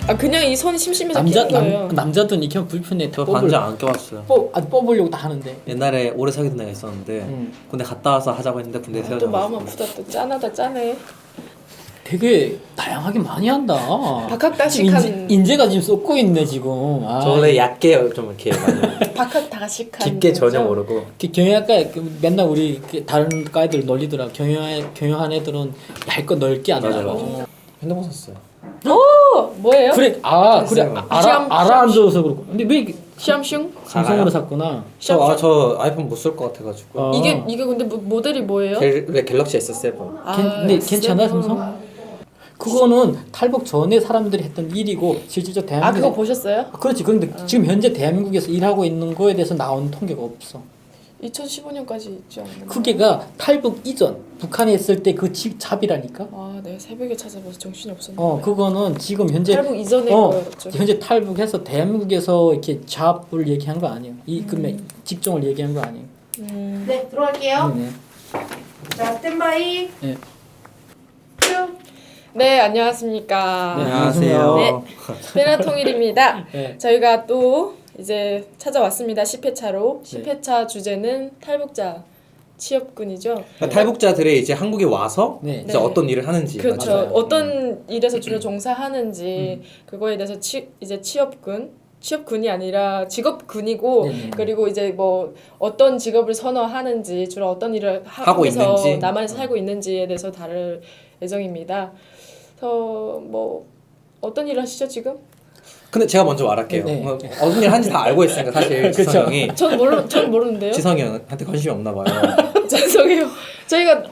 아 그냥 이 선이 심심해서 끼는 거예요. 남자들은 이렇게 하면 불편해. 저 반지 안 껴왔어요. 뽑으려고 다 하는데. 옛날에 오래 사귀던 애가 있었는데 군대 갔다 와서 하자고 했는데 군대 또 마음 아프다. 또 짠하다 짠해. 되게 다양하게 많이 한다. 박학다식한 인재가 지금 쏟고 있네 지금. 저 원래 얕게 좀 이렇게 많이 박학다식한 깊게 전혀 모르고. 경영학과 맨날 우리 다른 과애들 놀리더라. 경영한 애들은 얇고 넓게 안 맞아, 하고. 맞아. 핸드폰 샀어요. 오 뭐예요? 그래 그래 알아 앉아서 그렇고. 근데 왜 샴숑? 삼성으로 샀구나. 저 아이폰 못 쓸 것 같아가지고. 이게 근데 모델이 뭐예요? 왜 갤럭시 S7. 근데 괜찮아 삼성? 그거는 탈북 전에 사람들이 했던 일이고 실질적 대한민국. 그거 보셨어요? 그렇지. 그런데 지금 현재 대한민국에서 일하고 있는 거에 대해서 나온 통계가 없어. 2015년까지 있지 않나요? 그게가 탈북 이전 북한에 있을 때 그 잡이라니까. 네 새벽에 찾아봐서 정신이 없었는데. 그거는 지금 현재 탈북 이전의 거였죠. 현재 탈북해서 대한민국에서 이렇게 잡을 얘기한 거 아니에요. 이 금액 직종을 얘기한 거 아니에요. 네, 들어갈게요. 네네. 자, 스탠바이. 네. 큐. 네 안녕하십니까. 네, 안녕하세요. 네. 페나통일입니다. 네. 저희가 또 이제 찾아왔습니다. 10회차로. 네. 10회차 주제는 탈북자 취업군이죠. 그러니까 탈북자들이 이제 한국에 와서 네. 이제 어떤 일을 하는지. 그렇죠. 맞아요. 어떤 일에서 주로 종사하는지 그거에 대해서 이제 취업군이 아니라 직업군이고 네네. 그리고 이제 뭐 어떤 직업을 선호하는지 주로 어떤 일을 하고 하면서 있는지. 남한에서 살고 있는지에 대해서 다룰 예정입니다. 그래서 뭐 어떤 일을 하시죠 지금? 근데 제가 먼저 말할게요. 네. 어떤 일 하는지 다 알고 있으니까 사실 지성 형이. 전 모르는데요. 지성이 형한테 관심이 없나 봐요. 죄송해요. 저희가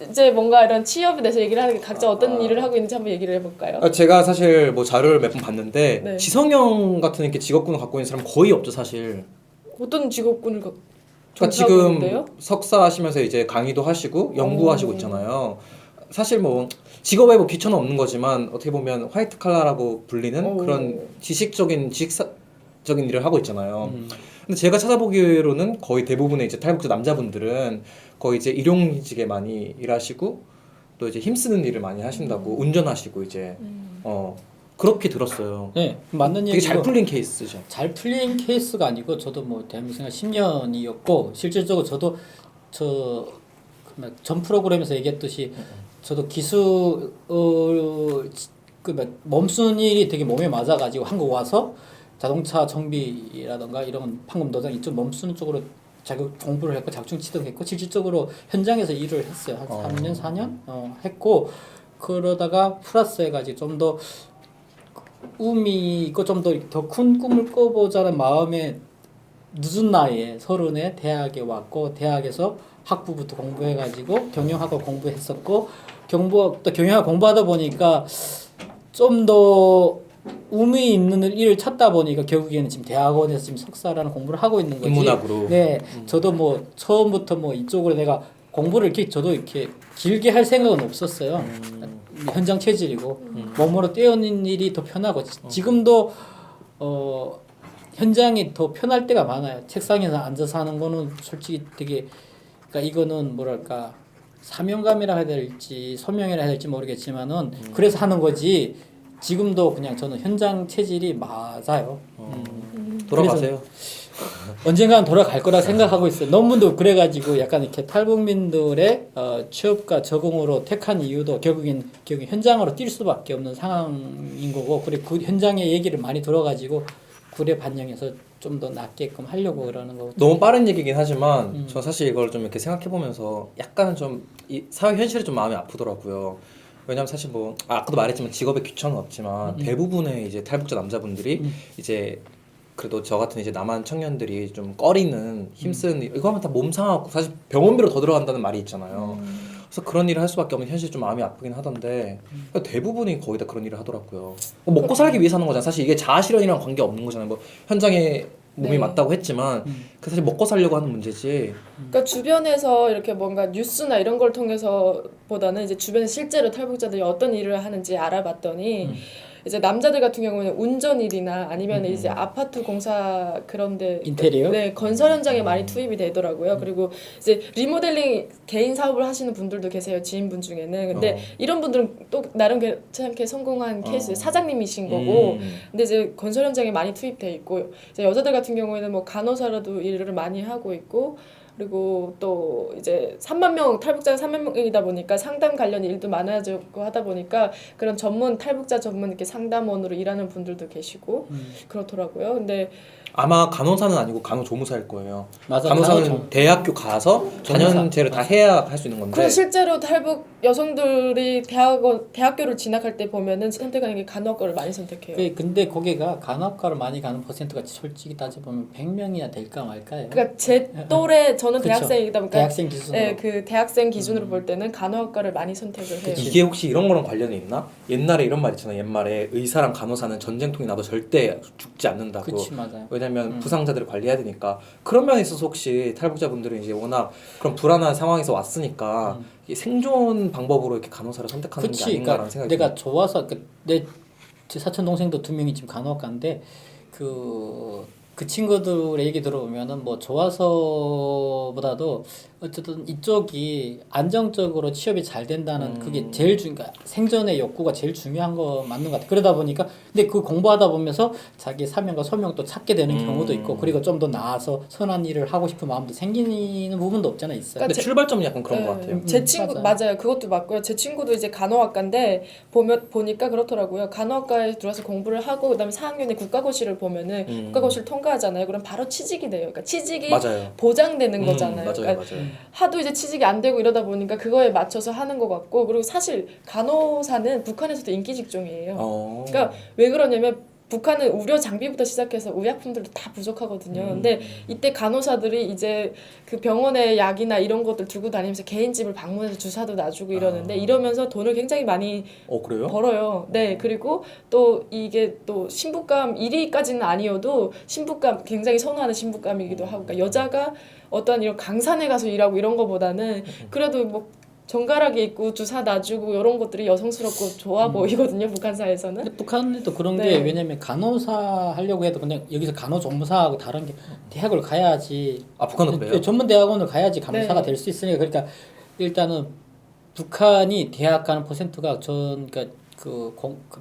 이제 뭔가 이런 취업에 대해서 얘기를 하는 게 각자 어떤 일을 하고 있는지 한번 얘기를 해볼까요? 제가 사실 뭐 자료를 몇 번 봤는데 네. 지성 형 같은 이렇게 직업군을 갖고 있는 사람 거의 없죠 사실. 어떤 직업군을 그러니까 종사하고 지금 있는데요? 석사 하시면서 이제 강의도 하시고 연구하시고 있잖아요. 사실 뭐 직업에 뭐 귀천은 없는 거지만 어떻게 보면 화이트 칼라라고 불리는 그런 지식적인 일을 하고 있잖아요. 근데 제가 찾아보기로는 거의 대부분의 이제 탈북자 남자분들은 거의 이제 일용직에 많이 일하시고 또 이제 힘쓰는 일을 많이 하신다고 운전하시고 이제 그렇게 들었어요. 네, 맞는 되게 얘기고. 잘 풀린 케이스죠. 잘 풀린 케이스가 아니고 저도 뭐 대한민국 생활 10년이었고 실질적으로 저도 전 프로그램에서 얘기했듯이 저도 기술 몸쓰는 일이 되게 몸에 맞아가지고 한국 와서 자동차 정비라던가 이런 판금 도장 이쪽 몸쓰는 쪽으로 자격 공부를 했고 자격증 취득했고 실질적으로 현장에서 일을 했어요. 한 3년 4년 했고 그러다가 플러스 해가지고 좀 더 꿈이 있고 좀 더 큰 꿈을 꿔보자는 마음에 늦은 나이에 30에 대학에 왔고 대학에서 학부부터 공부해가지고 경영학을 공부했었고 또 경영학 공부하다 보니까 좀 더 의미 있는 일을 찾다 보니까 결국에는 지금 대학원에서 지금 석사라는 공부를 하고 있는 거지. 인문학으로. 네, 저도 뭐 처음부터 뭐 이쪽으로 내가 공부를 저도 이렇게 길게 할 생각은 없었어요. 현장 체질이고 몸으로 떼어낸 일이 더 편하고 지금도 현장이 더 편할 때가 많아요. 책상에서 앉아서 하는 거는 솔직히 되게 그러니까 이거는 뭐랄까 사명감이라 해야 될지 소명이라 해야 될지 모르겠지만은 그래서 하는 거지. 지금도 그냥 저는 현장 체질이 맞아요. 돌아가세요. 언젠가는 돌아갈 거라 생각하고 있어요. 논문도 그래가지고 약간 이렇게 탈북민들의 취업과 적응으로 택한 이유도 결국엔 현장으로 뛸 수밖에 없는 상황인 거고, 그리고 그 현장의 얘기를 많이 들어가지고 구례 반영해서 좀 더 낫게끔 하려고 그러는 거고. 너무 빠른 얘기긴 하지만 저 사실 이걸 좀 이렇게 생각해 보면서 약간은 좀 이 사회 현실이 좀 마음이 아프더라고요. 왜냐면 사실 뭐 아까도 말했지만 직업에 귀천은 없지만 대부분의 이제 탈북자 남자분들이 이제 그래도 저 같은 이제 남한 청년들이 좀 꺼리는 힘쓰는 일, 이거 하면 다 몸 상하고 사실 병원비로 더 들어간다는 말이 있잖아요. 그래서 그런 일을 할 수밖에 없는 현실이 좀 마음이 아프긴 하던데 대부분이 거의 다 그런 일을 하더라고요. 뭐 먹고 살기 위해서 하는 거잖아요. 사실 이게 자아실현이랑 관계 없는 거잖아요. 뭐 현장에 몸이 네. 맞다고 했지만 그 사실 먹고 살려고 하는 문제지. 그러니까 주변에서 이렇게 뭔가 뉴스나 이런 걸 통해서 보다는 이제 주변에 실제로 탈북자들이 어떤 일을 하는지 알아봤더니 이제 남자들 같은 경우는 운전 일이나 아니면 이제 아파트 공사 그런데 인테리어? 네 건설 현장에 많이 투입이 되더라고요. 그리고 이제 리모델링 개인 사업을 하시는 분들도 계세요. 지인분 중에는. 근데 이런 분들은 또 나름 괜찮게 성공한 케이스 사장님이신 거고. 근데 이제 건설 현장에 많이 투입돼 있고 이제 여자들 같은 경우에는 뭐 간호사라도 일을 많이 하고 있고. 그리고 또 이제 3만 명 탈북자가 3만 명이다 보니까 상담 관련 일도 많아지고 하다 보니까 그런 전문 탈북자 전문 이렇게 상담원으로 일하는 분들도 계시고 그렇더라고요. 근데 아마 간호사는 아니고 간호조무사일 거예요. 맞아. 간호사는 대학교 가서 전년제를 다 해야 할 수 있는 건데. 그리고 실제로 탈북 여성들이 대학교를 진학할 때 보면은 선택하는 게 간호학과를 많이 선택해요. 근데 거기가 간호학과를 많이 가는 퍼센트가 솔직히 따져보면 100명이나 될까 말까요? 그러니까 제 또래 저는 그쵸. 대학생이다 보니까 대학생 기준으로. 네, 그 대학생 기준으로 볼 때는 간호학과를 많이 선택을 해요. 이게 혹시 이런 거랑 관련이 있나? 옛날에 이런 말 있잖아요. 옛말에 의사랑 간호사는 전쟁통이 나도 절대 죽지 않는다고. 그치 맞아요. 왜냐면 부상자들을 관리해야 되니까. 그런 면에 있어서 혹시 탈북자분들은 이제 워낙 그런 불안한 상황에서 왔으니까 이 생존 방법으로 이렇게 간호사를 선택하는 게 아닌가라는 생각이 내가 좋아서 제 사촌 동생도 2명이 지금 간호학과인데 그 친구들의 얘기 들어보면은 뭐 좋아서보다도 어쨌든 이쪽이 안정적으로 취업이 잘 된다는 그게 제일 그러니까 생존의 욕구가 제일 중요한 거 맞는 것 같아. 그러다 보니까 근데 그 공부하다 보면서 자기 사명과 소명도 찾게 되는 경우도 있고 그리고 좀 더 나아서 선한 일을 하고 싶은 마음도 생기는 부분도 없잖아 있어요. 근데 출발점이 약간 그런 것 같아요. 제 친구 맞아요. 그것도 맞고요. 제 친구도 이제 간호학과인데 보니까 그렇더라고요. 간호학과에 들어와서 공부를 하고 그다음에 4학년에 국가고시를 보면은 국가고시를 통과하잖아요. 그럼 바로 취직이 돼요. 그러니까 취직이 맞아요. 보장되는 거잖아요. 맞아요, 그러니까 맞아요. 하도 이제 취직이 안 되고 이러다 보니까 그거에 맞춰서 하는 것 같고 그리고 사실 간호사는 북한에서도 인기 직종이에요. 그러니까 왜 그러냐면 북한은 의료 장비부터 시작해서 의약품들도 다 부족하거든요. 근데 이때 간호사들이 이제 그 병원의 약이나 이런 것들 들고 다니면서 개인 집을 방문해서 주사도 놔주고 이러는데 이러면서 돈을 굉장히 많이 그래요? 벌어요. 네. 그리고 또 이게 또 신부감 1위까지는 아니어도 신부감 굉장히 선호하는 신부감이기도 하고 그러니까 여자가 어떤 이런 강산에 가서 일하고 이런 거보다는 그래도 뭐 정갈하게 입고 주사 놔주고 이런 것들이 여성스럽고 좋아 보이거든요. 북한 사회에서는. 근데 북한도 그런 네. 게 왜냐면 간호사 하려고 해도 그냥 여기서 간호조무사하고 다른 게 대학을 가야지 북한은 그래요? 전문 대학원을 가야지 간호사가 네. 될 수 있으니까 그러니까 일단은 북한이 대학 가는 퍼센트가 그러니까 그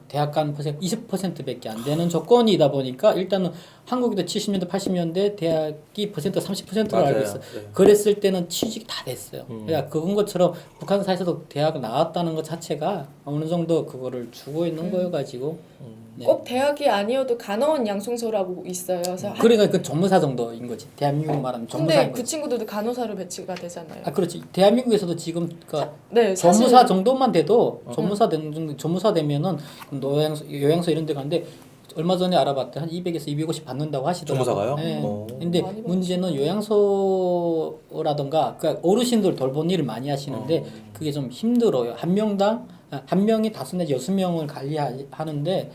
대학 가는 퍼센트 20%밖에 안 되는 조건이다 보니까 일단은 한국에도 70년대 80년대 대학이 퍼센트 30%로 알고 있어. 네. 그랬을 때는 취직이 다 됐어요. 그러니까 그런 것처럼 북한 사회에서도 대학을 나왔다는 것 자체가 어느 정도 그거를 주고 있는 거여가지고 네. 꼭 대학이 아니어도 간호원 양성소라고 있어요. 그래서 그러니까 그 전무사 정도인 거지. 대한민국 말하면 전무사인 근데 그 거지. 친구들도 간호사로 배치가 되잖아요. 그렇지. 대한민국에서도 지금 그러니까 네, 전무사 정도만 돼도 전무사 되면은 요양소 이런 데 가는데 얼마 전에 알아봤더니 한 200에서 250 받는다고 하시더라고요. 전무사가요? 네. 오. 근데 많이 문제는 요양소라던가 그러니까 어르신들 돌보는 일을 많이 하시는데 그게 좀 힘들어요. 한 명이 5 내지 6명을 관리하는데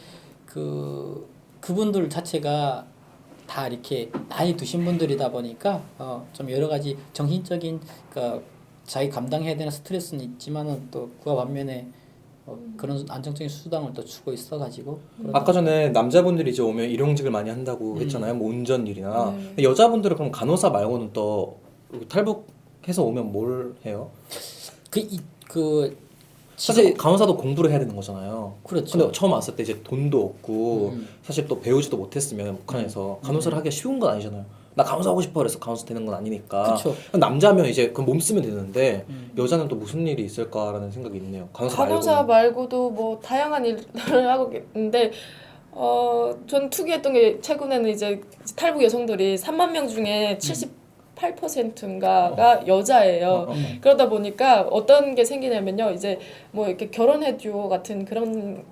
그분들 자체가 다 이렇게 나이 드신 분들이다 보니까 좀 여러 가지 정신적인 그러니까 자기 감당해야 되는 스트레스는 있지만은 또 그와 반면에 그런 안정적인 수당을 또 주고 있어가지고 아까 전에 남자분들이 이제 오면 일용직을 많이 한다고 했잖아요. 뭐 운전 일이나 여자분들은 그럼 간호사 말고는 또 탈북해서 오면 뭘 해요? 사실 간호사도 공부를 해야 되는 거잖아요. 그렇죠. 근데 처음 왔을 때 이제 돈도 없고 사실 또 배우지도 못했으면 북한에서 간호사를 하기가 쉬운 건 아니잖아요. 나 간호사 하고 싶어 그래서 간호사 되는 건 아니니까. 그쵸. 남자면 이제 그 몸 쓰면 되는데 여자는 또 무슨 일이 있을까라는 생각이 있네요. 간호사 말고도 뭐 다양한 일을 하고 있는데 전 특이했던 게 최근에는 이제 탈북 여성들이 3만 명 중에 78%인가가 여자예요. 그러다 보니까 어떤 게 생기냐면요. 이제 뭐 이렇게 결혼해 듀오 같은 그런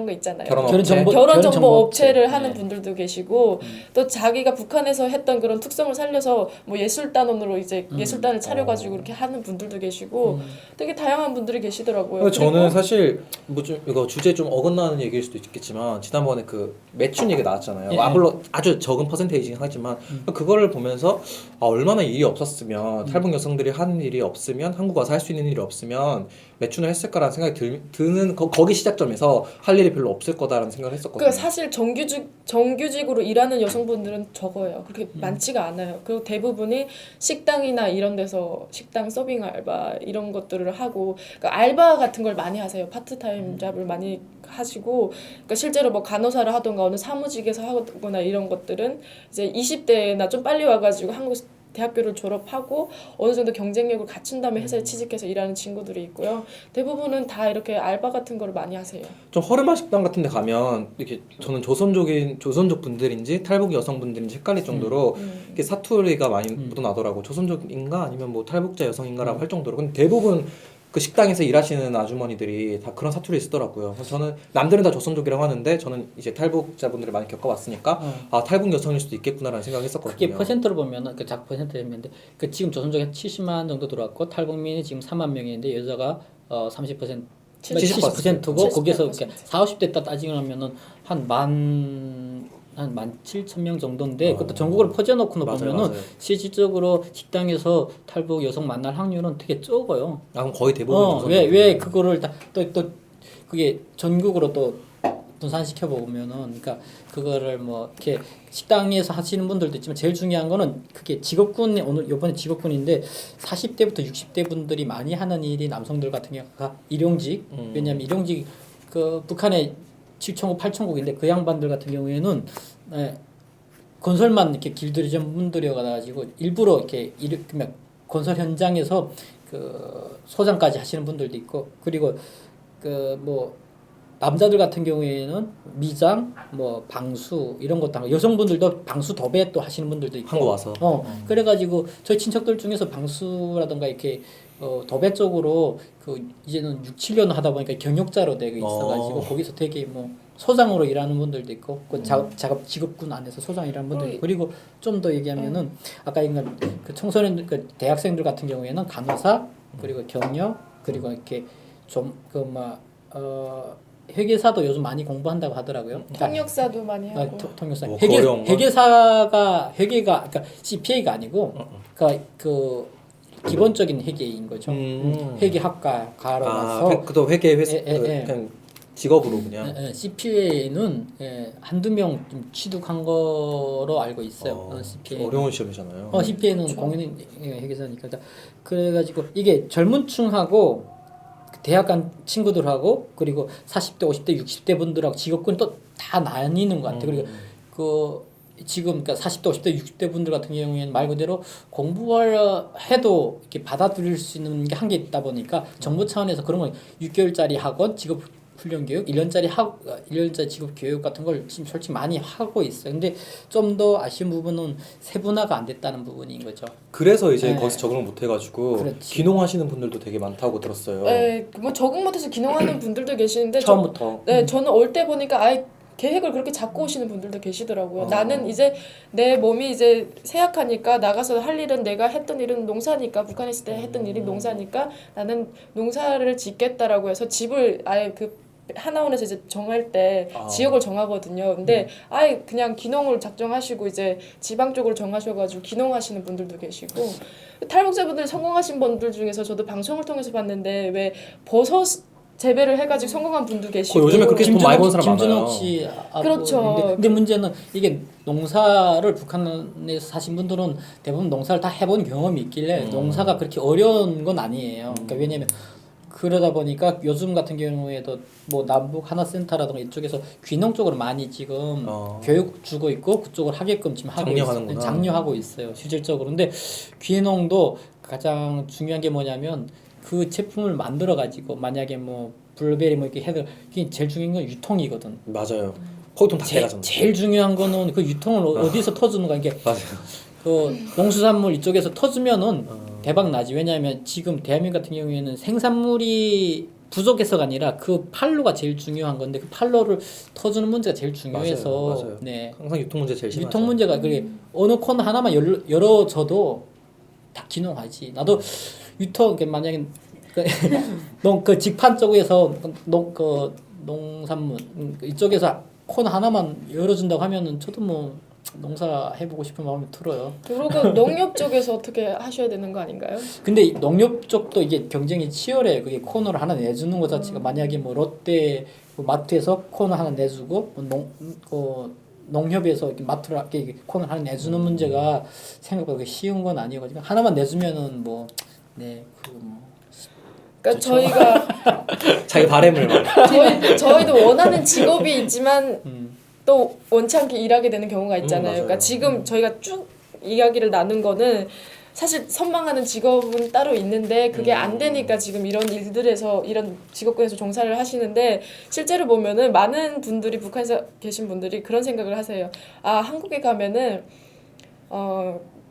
거 있잖아요. 결혼 정보 업체를 하는 네. 분들도 계시고 또 자기가 북한에서 했던 그런 특성을 살려서 뭐 예술단원으로 이제 예술단을 차려가지고 이렇게 하는 분들도 계시고 되게 다양한 분들이 계시더라고요. 저는 사실 뭐 좀 이거 주제 좀 어긋나는 얘기일 수도 있겠지만 지난번에 그 매춘 얘기 나왔잖아요. 예. 물론 아주 적은 퍼센테이지긴 하지만 그거를 보면서 얼마나 일이 없었으면 탈북 여성들이 하는 일이 없으면 한국 와서 할 수 있는 일이 없으면 매춘을 했을까라는 생각이 드는 거기 시작점에서 할 일이 별로 없을 거다라는 생각을 했었거든요. 그러니까 사실 정규직으로 일하는 여성분들은 적어요. 그렇게 많지가 않아요. 그리고 대부분이 식당이나 이런 데서 식당 서빙 알바 이런 것들을 하고, 그러니까 알바 같은 걸 많이 하세요. 파트타임 잡을 많이 하시고, 그러니까 실제로 뭐 간호사를 하던가 어느 사무직에서 하거나 이런 것들은 이제 20대나 좀 빨리 와가지고 한국 대학교를 졸업하고 어느 정도 경쟁력을 갖춘 다음에 회사에 취직해서 일하는 친구들이 있고요. 대부분은 다 이렇게 알바 같은 걸 많이 하세요. 좀 허름한 식당 같은 데 가면 이렇게 저는 조선족 분들인지 탈북 여성분들인지 헷갈릴 정도로 이렇게 사투리가 많이 묻어나더라고. 조선족인가 아니면 뭐 탈북자 여성인가라고 할 정도로. 근데 대부분 그 식당에서 일하시는 아주머니들이 다 그런 사투리 쓰더라고요. 그래서 저는 남들은 다 조선족이라고 하는데 저는 이제 탈북자분들을 많이 겪어봤으니까 아 탈북 여성일 수도 있겠구나라는 생각을 했었거든요. 그게 퍼센트로 보면은 그 작 퍼센트인데 그 지금 조선족이 70만 정도 들어왔고 탈북민이 지금 3만 명인데 여자가 30% 70%고 거기서 이렇게 40, 50대 따지면은 한 17,000명 정도인데 그것도 전국으로 퍼져놓고 보면은 맞아요. 실질적으로 식당에서 탈북 여성 만날 확률은 되게 적어요. 아 그럼 거의 대부분 왜 그거를 또 그게 전국으로 또 분산시켜 보면은 그러니까 그거를 뭐 이렇게 식당에서 하시는 분들도 있지만 제일 중요한 거는 그게 직업군이 오늘 이번에 직업군인데 40대부터 60대 분들이 많이 하는 일이 남성들 같은 경우가 일용직 왜냐하면 일용직 그 북한에 7천국 8천국인데 그 양반들 같은 경우에는 건설만 이렇게 길들이 전문들여 가지고 일부러 이렇게 그냥 건설 현장에서 그 소장까지 하시는 분들도 있고 그리고 그 뭐 남자들 같은 경우에는 미장, 뭐 방수 이런 것도 하고 여성분들도 방수 도배 또 하시는 분들도 있고 한국 와서 그래가지고 저희 친척들 중에서 방수라든가 이렇게 도배 쪽으로 그 이제는 6, 7년 하다 보니까 경력자로 되고 있어가지고 거기서 되게 뭐 소장으로 일하는 분들도 있고 그 작업 직업군 안에서 소장 일하는 분들 있고 그리고 좀 더 얘기하면은 아까 얘기한 그 청소년 그 대학생들 같은 경우에는 간호사 그리고 경력 그리고 이렇게 회계사도 요즘 많이 공부한다고 하더라고요. 통역사도 많이 하고. 통역사. 뭐 회계가 그러니까 CPA가 아니고 그 기본적인 회계인 거죠. 회계학과 가서 또 회계 그냥 직업으로 그냥 CPA는 한두 명 좀 취득한 거로 알고 있어요. CPA. 어려운 시험이잖아요. CPA는 공인 회계사니까. 그래가지고 이게 젊은층하고 대학 간 친구들하고 그리고 40대, 50대, 60대 분들하고 직업군이 또 다 나뉘는 것 같아요. 그리고 그 지금 그러니까 40대, 50대, 60대 분들 같은 경우에는 말 그대로 공부를 해도 이렇게 받아들일 수 있는 게 한계 있다 보니까 정부 차원에서 그런 걸 6개월짜리 학원, 직업 훈련 교육, 1년짜리 직업 교육 같은 걸 지금 솔직히 많이 하고 있어요. 근데 좀 더 아쉬운 부분은 세분화가 안 됐다는 부분인 거죠. 그래서 이제 거기서 적응을 못 해가지고 그렇지. 귀농하시는 분들도 되게 많다고 들었어요. 네, 뭐 적응 못해서 귀농하는 분들도 계시는데 처음부터. 저는 올 때 보니까 아예 계획을 그렇게 잡고 오시는 분들도 계시더라고요. 나는 이제 내 몸이 이제 세약하니까 나가서 할 일은 내가 했던 일은 농사니까 북한에 있을 때 했던 일이 농사니까 나는 농사를 짓겠다라고 해서 집을 아예 그 하나원에서 이제 정할 때 지역을 정하거든요. 근데 아예 그냥 귀농을 작정하시고 이제 지방 쪽으로 정하셔가지고 귀농하시는 분들도 계시고 탈북자분들 성공하신 분들 중에서 저도 방송을 통해서 봤는데 왜 버섯 재배를 해가지고 성공한 분도 계시고 요즘에 그렇게 돈 많이 번 사람 김준옥 많아요. 씨 그렇죠. 근데 문제는 이게 농사를 북한에서 사신 분들은 대부분 농사를 다 해본 경험이 있길래 농사가 그렇게 어려운 건 아니에요. 그러니까 왜냐면 그러다 보니까 요즘 같은 경우에도 뭐 남북 하나센터라든가 이쪽에서 귀농 쪽으로 많이 지금 교육 주고 있고 그쪽을 하게끔 지금 하고 있어요. 장려하고 있어요. 실질적으로. 근데 귀농도 가장 중요한 게 뭐냐면 그 제품을 만들어 가지고 만약에 뭐 블루베리 뭐 이렇게 해도 그게 제일 중요한 건 유통이거든. 맞아요. 거기 돈 다 떼가잖아요. 제일 중요한 거는 그 유통을 어디서 터주는가 이게. 맞아요. 그 농수산물 이쪽에서 터주면은 대박 나지. 왜냐하면 지금 대한민국 같은 경우에는 생산물이 부족해서가 아니라 그 판로가 제일 중요한 건데 그 판로를 터주는 문제가 제일 중요해서 맞아요. 네. 항상 유통 문제 제일 심하죠. 유통 문제가 그게 어느 코너 하나만 열어줘도 다 기능하지. 나도 유통 만약에 그 직판 쪽에서 농산물 이쪽에서 코너 하나만 열어준다고 하면은 저도 뭐 농사 해보고 싶은 마음이 들어요. 그리고 농협 쪽에서 어떻게 하셔야 되는 거 아닌가요? 근데 농협 쪽도 이게 경쟁이 치열해. 그게 코너를 하나 내주는 것 자체가 만약에 뭐 롯데 뭐 마트에서 콘을 하나 내주고 농협에서 이렇게 마트를 이렇게 콘을 하나 내주는 문제가 생각보다 쉬운 건 아니어가지고 하나만 내주면은 그러니까 저희가 자기 바램을 막 저희도 원하는 직업이 있지만 또 원치 않게 일하게 되는 경우가 있잖아요. 맞아요. 그러니까 지금 저희가 쭉 이야기를 나눈 거는 사실 선망하는 직업은 따로 있는데 그게 안 되니까 지금 이런 일들에서 이런 직업군에서 종사를 하시는데 실제로 보면은 많은 분들이 북한에서 계신 분들이 그런 생각을 하세요. 아, 한국에 가면은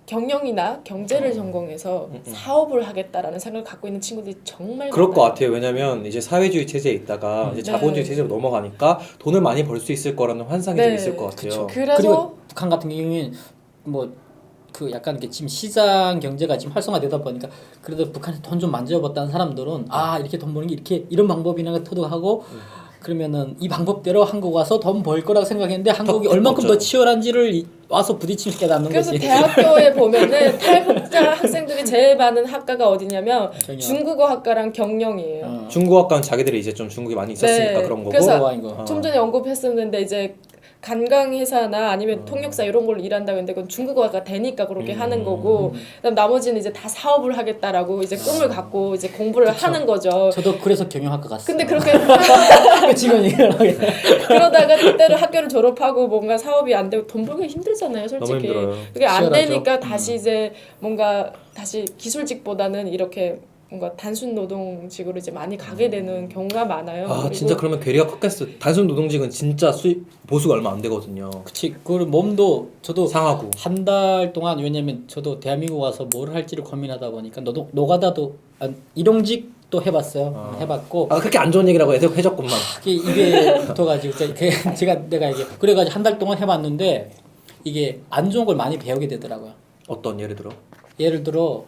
경영이나 경제를 전공해서 사업을 하겠다라는 생각을 갖고 있는 친구들이 정말 그럴 것 많아요. 같아요. 왜냐면 이제 사회주의 체제에 있다가 이제 자본주의 네. 체제로 넘어가니까 돈을 많이 벌 수 있을 거라는 환상이 좀 네. 있을 것 같아요. 그래서 그리고 북한 같은 경우에는 그 약간 이렇게 지금 시장 경제가 지금 활성화되다 보니까 그래도 북한에서 돈 좀 만져봤다는 사람들은 이렇게 돈 버는 게 이렇게 이런 방법이나 터득하고 그러면은 이 방법대로 한국 와서 돈 벌 거라고 생각했는데 한국이 얼만큼 더 치열한지를 와서 부딪히면서 깨닫는 그래서 거지. 대학교에 보면은 탈북자 학생들이 제일 많은 학과가 어디냐면 경영. 중국어 학과랑 경영이에요. 중국학과는 자기들이 이제 좀 중국이 많이 있었으니까 네. 그런 거고. 그래서 이거. 좀 전에 언급했었는데 이제 관광 회사나 아니면 통역사 이런 걸로 일한다고 했는데 그건 중국어가 되니까 그렇게 하는 거고 그다음 나머지는 이제 다 사업을 하겠다라고 이제 꿈을 갖고 이제 공부를 하는 거죠. 저도 그래서 경영학과 갔어요. 근데 그렇게 지금 얘기하게. 그러다가 때때로 학교를 졸업하고 뭔가 사업이 안 되고 돈 벌기 힘들잖아요, 솔직히. 너무 힘들어요. 그게 안 치열하죠. 되니까 다시 이제 뭔가 다시 기술직보다는 이렇게 뭔가 단순 노동직으로 이제 많이 가게 되는 경우가 많아요. 아 그리고 진짜 그러면 괴리가 컸겠어. 단순 노동직은 진짜 수입 보수가 얼마 안 되거든요. 그치. 그 몸도 저도 상하고. 한 달 동안 왜냐면 저도 대한민국 와서 뭘 할지를 고민하다 보니까 노가다도 일용직도 해봤어요. 해봤고 아 그렇게 안 좋은 얘기라고 계속 해줬구만. 이게 입에 붙어가지고 내가 이게 그래가지고 한 달 동안 해봤는데 이게 안 좋은 걸 많이 배우게 되더라고요. 어떤 예를 들어? 예를 들어,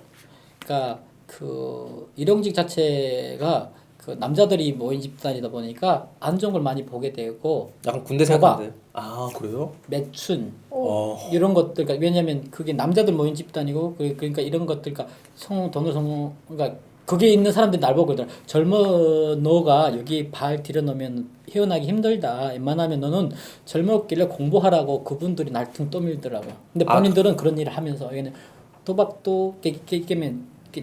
그러니까 그 일용직 자체가 그 남자들이 모인 집단이다 보니까 안 좋은 걸 많이 보게 되고 약간 군대 도박. 생각인데. 아 그래요? 매춘 어. 이런 것들, 그러니까 왜냐면 그게 남자들 모인 집단이고 그러니까 이런 것들, 그러니까 돈을 그러니까 거기에 있는 사람들이 날 보고 그러더라. 젊은 너가 여기 발 들여놓으면 헤어나기 힘들다. 웬만하면 너는 젊었길래 공부하라고 그분들이 날 등 떠밀더라고요. 근데 본인들은 그런 일을 하면서 얘는 도박도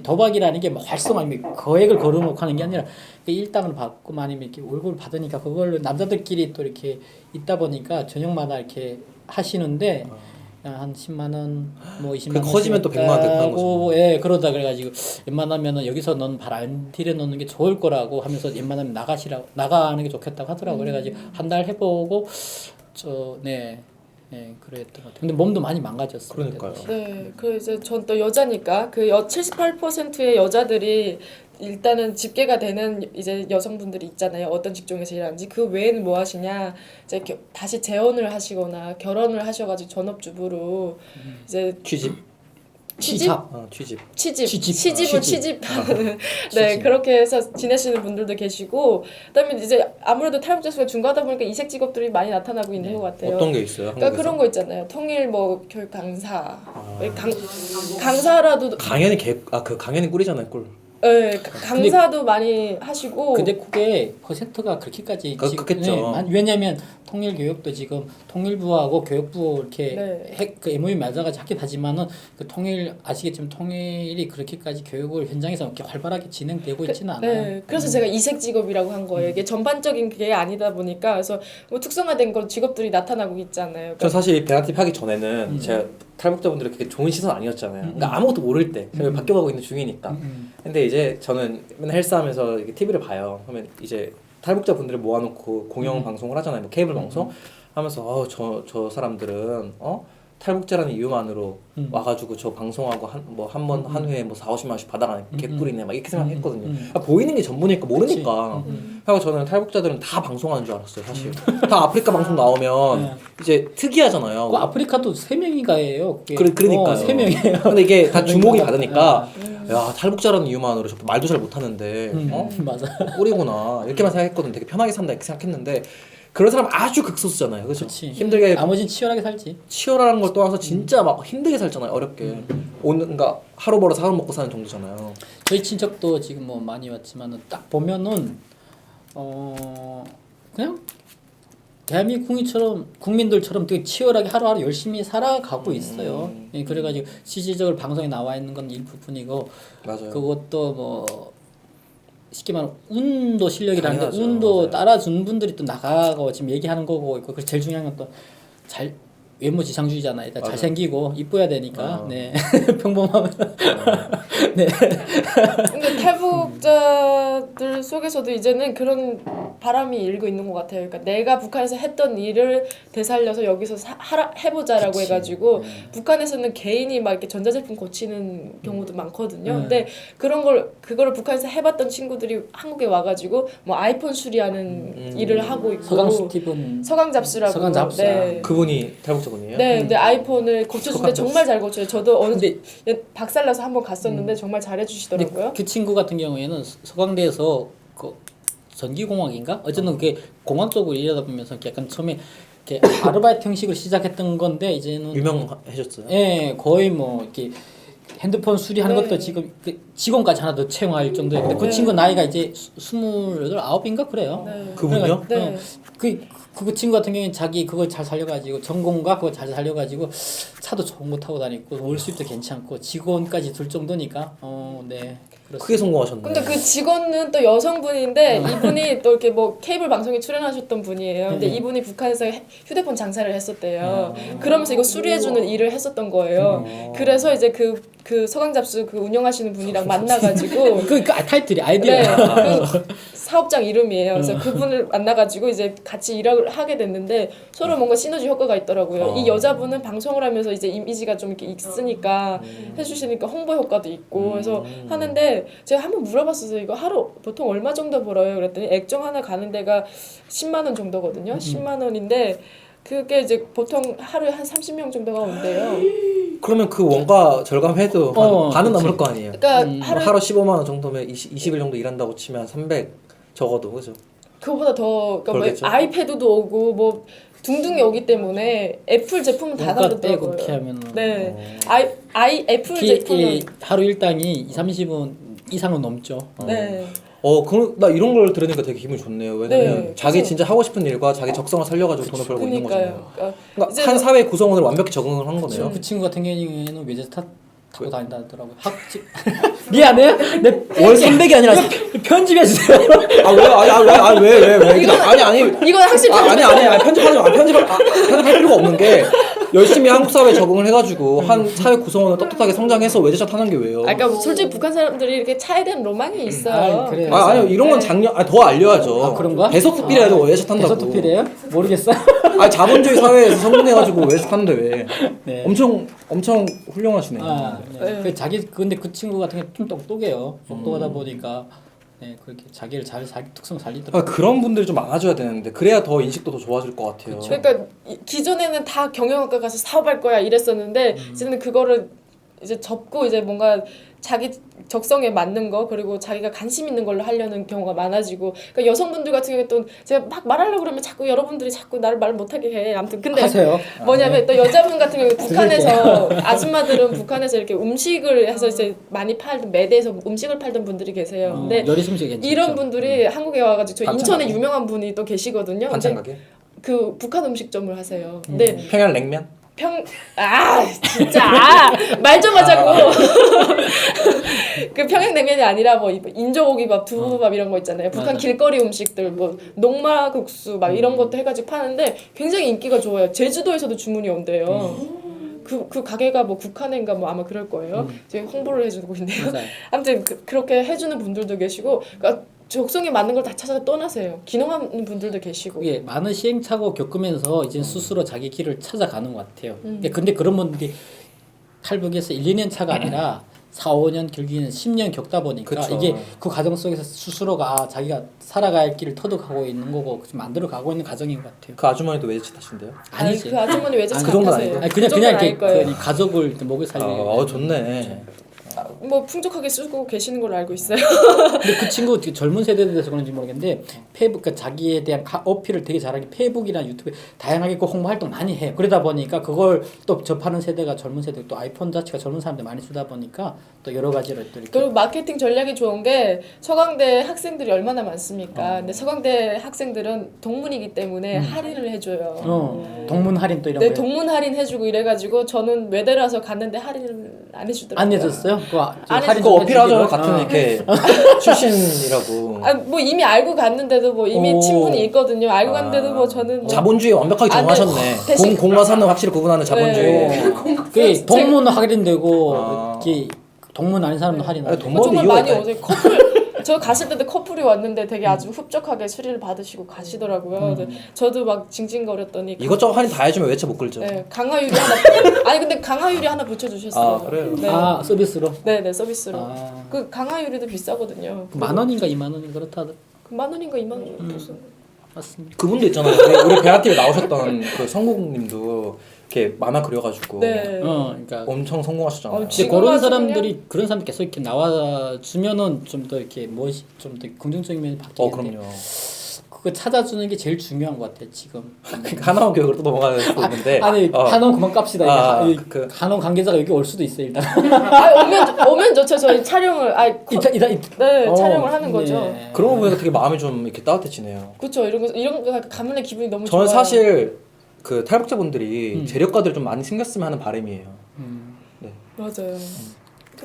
도박이라는 게 뭐 활성화하면 거액을 걸어놓고 하는 게 아니라 일당을 받고 아니면 이렇게 월급을 받으니까 그걸로 남자들끼리 또 이렇게 있다 보니까 저녁마다 이렇게 하시는데 한 10만 원, 뭐 20만 원 커지면 또 100만 원 됐다는 거죠. 예, 그러다 그래가지고 웬만하면은 여기서 넌 발 안 들여 놓는 게 좋을 거라고 하면서 웬만하면 나가는 게 좋겠다고 하더라고. 그래가지고 한 달 해보고 그랬던 것 같아요. 근데 몸도 많이 망가졌어요. 그러니까요. 네, 그 이제 전 또 여자니까 그 78%의 여자들이 일단은 집계가 되는 이제 여성분들이 있잖아요. 어떤 직종에서 일하는지. 그 외에는 뭐 하시냐? 이제 다시 재혼을 하시거나 결혼을 하셔가지고 전업주부로 이제 취집. 취집? 시집을 취집하는 네, 그렇게 해서 지내시는 분들도 계시고 그다음에 이제 아무래도 탈북자 수가 증가하다 보니까 이색 직업들이 많이 나타나고 있는 것 같아요. 어떤 게 있어요? 그러니까 한국에서? 그런 거 있잖아요. 통일 뭐 교육 강사, 강사라도 강연이 그 강연이 꿀이잖아요, 꿀. 네, 강사도 많이 하시고. 근데 그게 퍼센트가 그렇게까지 그렇겠죠. 왜냐면 통일 교육도 지금 통일부하고 교육부 이렇게 네. 그 MOU 맞아가지고 하긴 하지만은 그 통일 아시겠지만 통일이 그렇게까지 교육을 현장에서 이렇게 활발하게 진행되고 있지는 않아요. 네, 그래서 제가 이색 직업이라고 한 거예요. 이게 전반적인 게 아니다 보니까 그래서 뭐 특성화된 걸 직업들이 나타나고 있잖아요. 전 사실 배나팁 하기 전에는 제가 탈북자분들이 그렇게 좋은 시선 아니었잖아요. 그러니까 아무것도 모를 때 제가 바뀌어가고 있는 중이니까. 근데 이제 저는 맨날 헬스하면서 이렇게 TV를 봐요. 그러면 이제 탈북자분들을 모아놓고 공영 방송을 하잖아요. 뭐 케이블 방송 하면서 저 사람들은 탈북자라는 이유만으로 와가지고 저 방송하고 한 번 한 회에 뭐 4, 50만 원씩 받아가는 개꿀이네 막 이렇게 생각했거든요. 보이는 게 전부니까 모르니까. 하고 저는 탈북자들은 다 방송하는 줄 알았어요, 사실. 다 아프리카 방송 나오면 이제 특이하잖아요. 그 아프리카도 3명인가예요. 그러니까요. 3명이에요. 근데 이게 다 주목이 받으니까 야 탈북자라는 이유만으로 저 말도 잘 못하는데 맞아. 꿀이구나 이렇게만 생각했거든. 되게 편하게 산다 이렇게 생각했는데 그런 사람 아주 극소수잖아요. 그렇죠? 그치. 힘들게 나머지는 치열하게 살지. 치열한 걸 떠나서 진짜 막 힘들게 살잖아요. 어렵게. 그러니까 하루 벌어서 하루 먹고 사는 정도잖아요. 저희 친척도 지금 뭐 많이 왔지만은 딱 보면은 그냥 대한민국 국민들처럼 되게 치열하게 하루하루 열심히 살아가고 있어요. 예, 그래가지고 실질적으로 방송에 나와 있는 건 일부분이고 맞아요. 그것도 뭐 쉽게 말하면 운도 실력이라는데 당연하죠. 운도 맞아요. 따라준 분들이 또 나가고 지금 얘기하는 거고 있고 그 제일 중요한 건 또 잘 외모 지상주의잖아요. 일단 맞아요. 잘생기고 이뻐야 되니까 네 평범하면 네 근데 탈북자들 속에서도 이제는 그런 바람이 일고 있는 것 같아요. 그러니까 내가 북한에서 했던 일을 되살려서 여기서 해보자라고 그치. 해가지고 북한에서는 개인이 막 이렇게 전자제품 고치는 경우도 많거든요. 네. 근데 그거를 북한에서 해봤던 친구들이 한국에 와가지고 뭐 아이폰 수리하는 일을 하고 있고 서강 스티븐 서강 잡수라고. 서강 잡사. 네. 그분이 탈북자분이에요? 네, 근데 아이폰을 고쳐주는데 서강 정말 잘 고쳐요. 저도 근데 박살나서 한번 갔었는데 정말 잘해주시더라고요. 그 친구 같은 경우에는 서강대에서 그 전기공학인가 어쨌든 그게 공학 쪽으로 일하다 보면서 약간 처음에 이렇게 아르바이트 형식으로 시작했던 건데 이제는 유명해졌어요. 예 거의 뭐 이렇게 핸드폰 수리하는 네. 것도 지금 그 직원까지 하나 더 채용할 정도예요. 근데 그 네. 친구 나이가 이제 28, 9인가 그래요. 네. 그분이요? 네. 그 친구 같은 경우에는 자기 그걸 잘 살려가지고 전공과 그걸 잘 살려가지고 차도 좋은 거 타고 다니고 월 수입도 괜찮고 직원까지 둘 정도니까 네 크게 성공하셨네. 근데 그 직원은 또 여성분인데 이분이 또 이렇게 뭐 케이블 방송에 출연하셨던 분이에요. 근데 이분이 북한에서 휴대폰 장사를 했었대요. 그러면서 이거 수리해주는 일을 했었던 거예요. 그래서 이제 그 서강잡수 그 운영하시는 분이랑 만나가지고 그 타이틀이 아이디어. 네, 그 사업장 이름이에요. 그래서 그분을 만나가지고 이제 같이 일을 하게 됐는데 서로 뭔가 시너지 효과가 있더라고요. 이 여자분은 방송을 하면서 이제 이미지가 좀 이렇게 있으니까 해주시니까 홍보 효과도 있고 그래서 하는데 제가 한번 물어봤었어요. 이거 하루 보통 얼마 정도 벌어요? 그랬더니 액정 하나 가는 데가 10만 원 정도거든요. 10만 원인데 그게 이제 보통 하루에 한 30명 정도가 온대요. 그러면 그 원가 절감해도 한 반은 그치. 넘을 거 아니에요. 그러니까 하루 15만 원 정도면 20일 정도 일한다고 치면 300 적어도 그죠? 그거보다 더 그러니까 뭐 벌겠죠? 아이패드도 오고 뭐 둥둥이 오기 때문에 애플 제품은 다 원가 빼고 다르더라고요. 이렇게 하면은 네, 애플 이 제품은 하루 일당이 30원 이상은 넘죠. 네. 그럼 나 이런 걸 들으니까 되게 기분이 좋네요. 왜냐면 네, 자기 그래서- 진짜 하고 싶은 일과 자기 적성을 살려가지고 돈을 벌고 있는 거잖아요. 그러니까요. 그러니까 이제 한 사회 구성원을 완벽히 적응을 한 거네요. 그 친구 같은 경우에는 외제차 타고 다닌다더라고요. 학집 미안해. 내 월 300이 아니라 편집해 주세요. 왜? 아니 이건 확실히 편집할 필요가 없는 게 열심히 한국 사회에 적응을 해가지고 한 사회 구성원을 떳떳하게 성장해서 외제차 타는 게 왜요? 그러니까 솔직히 북한 사람들이 이렇게 차에 대한 로망이 있어요. 아이, 그래요. 아니요 이런 건 네. 더 알려야죠. 아, 그런가? 배속특필이라도 외제차 탄다고. 대서특필이에요? 모르겠어. 자본주의 사회에서 성공해가지고 외제차 타는데 왜? 네. 엄청 훌륭하시네요. 네. 네. 근데 그 친구 같은 게 좀 똑똑해요. 똑똑하다 보니까 네, 그렇게 자기 특성 살리더라고요. 그런 분들이 좀 많아져야 되는데 그래야 더 인식도 더 좋아질 것 같아요. 그러니까 기존에는 다 경영학과 가서 사업할 거야 이랬었는데 이제는 그거를 이제 접고 이제 뭔가 자기 적성에 맞는 거 그리고 자기가 관심 있는 걸로 하려는 경우가 많아지고 그러니까 여성분들 같은 경우에 또 제가 막 말하려고 그러면 자꾸 여러분들이 자꾸 나를 말 못하게 해. 아무튼 근데 하세요. 뭐냐면 또 여자분 같은 경우에 북한에서 아줌마들은 북한에서 이렇게 음식을 해서 이제 많이 팔던 매대에서 음식을 팔던 분들이 계세요. 근데 요리 솜씨 괜찮죠. 이런 분들이 한국에 와가지고 저 반찬 인천에 가게? 유명한 분이 또 계시거든요. 반찬 근데 가게? 그 북한 음식점을 하세요. 근데 평양 냉면? 진짜 말 좀 하자고. 그 평양냉면이 아니라 뭐 인조고기밥, 두부밥 이런 거 있잖아요. 북한 맞아. 길거리 음식들 뭐 녹마국수 막 이런 것도 해가지고 파는데 굉장히 인기가 좋아요. 제주도에서도 주문이 온대요. 그 가게가 뭐 국한인가 뭐 아마 그럴 거예요. 지금 홍보를 해주고 있네요. 맞아요. 아무튼 그렇게 해주는 분들도 계시고, 그러니까 적성에 맞는 걸 다 찾아서 떠나세요. 기능하는 분들도 계시고. 예, 많은 시행착오 겪으면서 이제 스스로 자기 길을 찾아가는 것 같아요. 근데 그런 분들이 탈북에서 1, 2년 차가 아니라 4, 5년 길기는 10년 겪다 보니까 그쵸. 이게 그 과정 속에서 스스로가 자기가 살아갈 길을 터득하고 있는 거고 좀 만들어 가고 있는 과정인 것 같아요. 그 아주머니도 외제차 타신대요? 아니지. 그 아주머니 외제차 그 정도는 타세요. 아니고. 아니 그냥 그 그냥 정도는 이렇게 아닐 거예요. 가족을 목을 살리는 좋네. 뭐 풍족하게 쓰고 계시는 걸로 알고 있어요. 근데 그 친구 젊은 세대에 대해서 그런지 모르겠는데 페이북 그러니까 자기에 대한 어필을 되게 잘하게 페이북이나 유튜브에 다양하게 그 홍보 활동 많이 해. 그러다 보니까 그걸 또 접하는 세대가 젊은 세대 또 아이폰 자체가 젊은 사람들 많이 쓰다 보니까 또 여러 가지로 또 이렇게 그리고 마케팅 전략이 좋은 게 서강대 학생들이 얼마나 많습니까? 근데 서강대 학생들은 동문이기 때문에 할인을 해줘요. 동문 할인 또 이런 네, 거 동문 할인 해주고 이래가지고 저는 외대라서 갔는데 할인을 안 해주더라고요. 안 해줬어요? 그거 안 할인 그거 좀 어필하죠. 해주기로? 같은 이렇게 출신이라고. 아, 뭐 이미 알고 갔는데도 뭐 이미 오. 친분이 있거든요. 알고 갔는데도 뭐 저는 뭐 자본주의 완벽하게 아, 네. 정하셨네. 대신- 공과 사는 확실히 구분하는 자본주의. 네. 그게 동문 할인되고 아. 이렇게 동문 아닌 사람도 할인 안 아니, 돼. 돈 뭐 정말 이유가 많이 있다. 오세요. 커플 저 갔을 때도 커플이 왔는데 되게 아주 흡족하게 수리를 받으시고 가시더라고요. 근데 저도 막 징징거렸더니 이것저것 할인 다 해주면 외채 못 끌죠. 네, 강화유리 하나 아니 근데 강화유리 하나 붙여주셨어요. 아, 그래요? 네. 아 서비스로? 네네 서비스로. 아. 그 강화유리도 비싸거든요. 그 10,000원인가 20,000원인가 그렇다 하더. 그 10,000원인가 20,000원 무슨 맞습니다. 그분도 있잖아요. 우리 배아TV에 나오셨던 그 성국님도 이렇게 만화 그려가지고 네. 그러니까 엄청 성공하셨잖아요. 어, 이제 지금 그런 와서 사람들이 그런 사람들 계속 이렇게 나와 주면은 좀 더 이렇게 좀 더 긍정적인 면이 바뀌는데 그럼요. 그거 찾아주는 게 제일 중요한 것 같아 지금. 그러니까 하나원 교육으로 또 넘어가는 수 있는데. 아니 한원 그만 깝시다. 아, 이게 그- 한원 관계자가 여기 올 수도 있어 일단. 오면 좋죠. 저희 촬영을 네 촬영을 하는 거죠. 네. 그런 거 보니까 되게 마음이 좀 이렇게 따뜻해지네요. 그렇죠. 이런 거 가면은 기분이 너무 저는 좋아요. 사실 그 탈북자분들이 재력가들 좀 많이 생겼으면 하는 바람이에요. 네. 맞아요.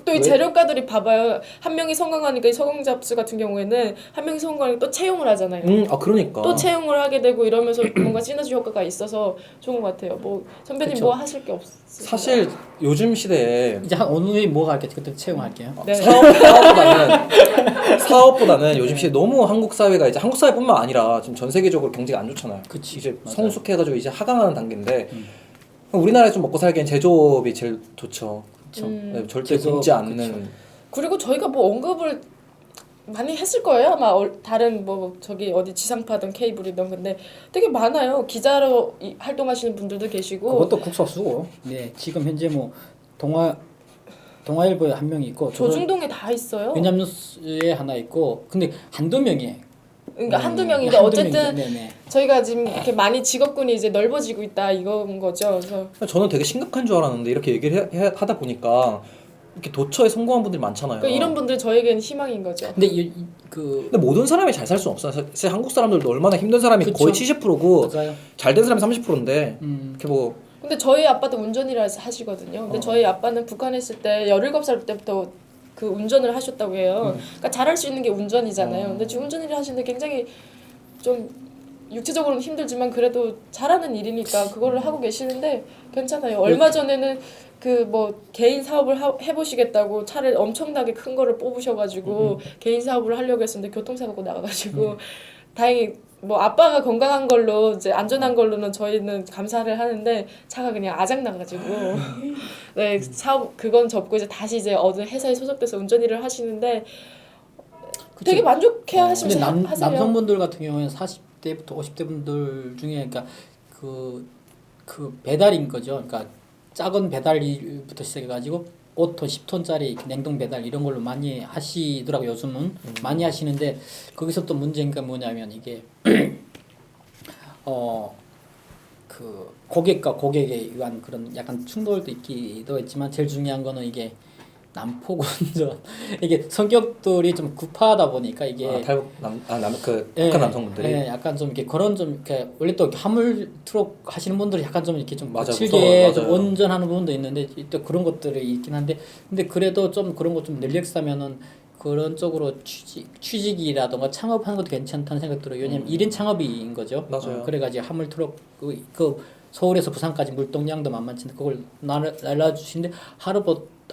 또 이 왜? 재력가들이 봐봐요. 한 명이 성공하니까 이 서강잡스 같은 경우에는 한 명이 성공하니까 또 채용을 하잖아요. 그러니까. 또 채용을 하게 되고 이러면서 뭔가 시너지 효과가 있어서 좋은 것 같아요. 뭐 선배님 그쵸. 뭐 하실 게 없으세요? 사실 요즘 시대에 이제 한 어느 해 뭐가 할게 그때 채용할게요. 네. 사업보다는 요즘 시대 너무 한국 사회가 이제 한국 사회뿐만 아니라 지금 전 세계적으로 경제가 안 좋잖아요. 그치, 이제 맞아요. 성숙해가지고 이제 하강하는 단계인데 우리나라에 좀 먹고 살기엔 제조업이 제일 좋죠. 그렇죠. 네, 절대 제조업, 굶지 않는. 그쵸. 그리고 저희가 뭐 언급을 많이 했을 거예요. 아마 다른 뭐 저기 어디 지상파든 케이블이든 근데 되게 많아요. 기자로 활동하시는 분들도 계시고 그것도 국서수고. 네 지금 현재 뭐 동아일보에 한 명이 있고 조중동에 다 있어요. 연합뉴스에 하나 있고 근데 한두 명이에요. 그러니까 한두 명인데 한두 어쨌든 명이죠. 네네. 저희가 지금 이렇게 많이 직업군이 이제 넓어지고 있다 이건 거죠. 그래서 저는 되게 심각한 줄 알았는데 이렇게 얘기를 하다 보니까 이렇게 도처에 성공한 분들이 많잖아요. 그러니까 이런 분들 저희에게는 희망인 거죠. 근데 근데 모든 사람이 잘 살 수는 없어요. 사실 한국 사람들도 얼마나 힘든 사람이 그쵸. 거의 70%고 맞아요. 잘 된 사람이 30%인데 음. 이렇게 뭐 근데 저희 아빠도 운전이라 하시거든요. 근데 저희 아빠는 북한에 있을 때 17살 때부터 그 운전을 하셨다고 해요. 그러니까 잘할 수 있는 게 운전이잖아요. 근데 지금 운전을 하시는데 굉장히 좀 육체적으로는 힘들지만 그래도 잘하는 일이니까 그거를 하고 계시는데 괜찮아요. 얼마 전에는 그 뭐 개인 사업을 해보시겠다고 차를 엄청나게 큰 거를 뽑으셔가지고 개인 사업을 하려고 했었는데 교통사고 나가가지고 다행히 뭐 아빠가 건강한 걸로 이제 안전한 걸로는 저희는 감사를 하는데 차가 그냥 아작 나가지고 네 사업 그건 접고 이제 다시 이제 어느 회사에 소속돼서 운전 일을 하시는데 되게 만족해 근데 하시면서 하세요. 남성분들 같은 경우에는 40대부터 50대 분들 중에 그러니까 그 배달인 거죠. 그러니까 작은 배달부터 시작해가지고 5톤, 10톤짜리 냉동 배달 이런 걸로 많이 하시더라고 요즘은 많이 하시는데 거기서 또 문제가 뭐냐면 이게 그 고객과 고객에 의한 그런 약간 충돌도 있기도 했지만 제일 중요한 거는 이게 난폭 운전 이게 성격들이 좀 급하다 보니까 이게 탈북 북한 남성분들이 예, 약간 좀 이렇게 그런 좀 이렇게 원래 또 화물 트럭 하시는 분들이 약간 좀 이렇게 좀 맞아, 거칠게 무서워요. 좀 맞아요. 운전하는 부분도 있는데 또 그런 것들이 있긴 한데 근데 그래도 좀 그런 거 좀 늘력사면은 그런 쪽으로 취직이라던가 창업하는 것도 괜찮다는 생각 들어요. 왜냐면 1인 창업인 거죠. 맞아요. 그래가지고 화물 트럭 그 서울에서 부산까지 물동량도 만만치인데 그걸 날라주시는데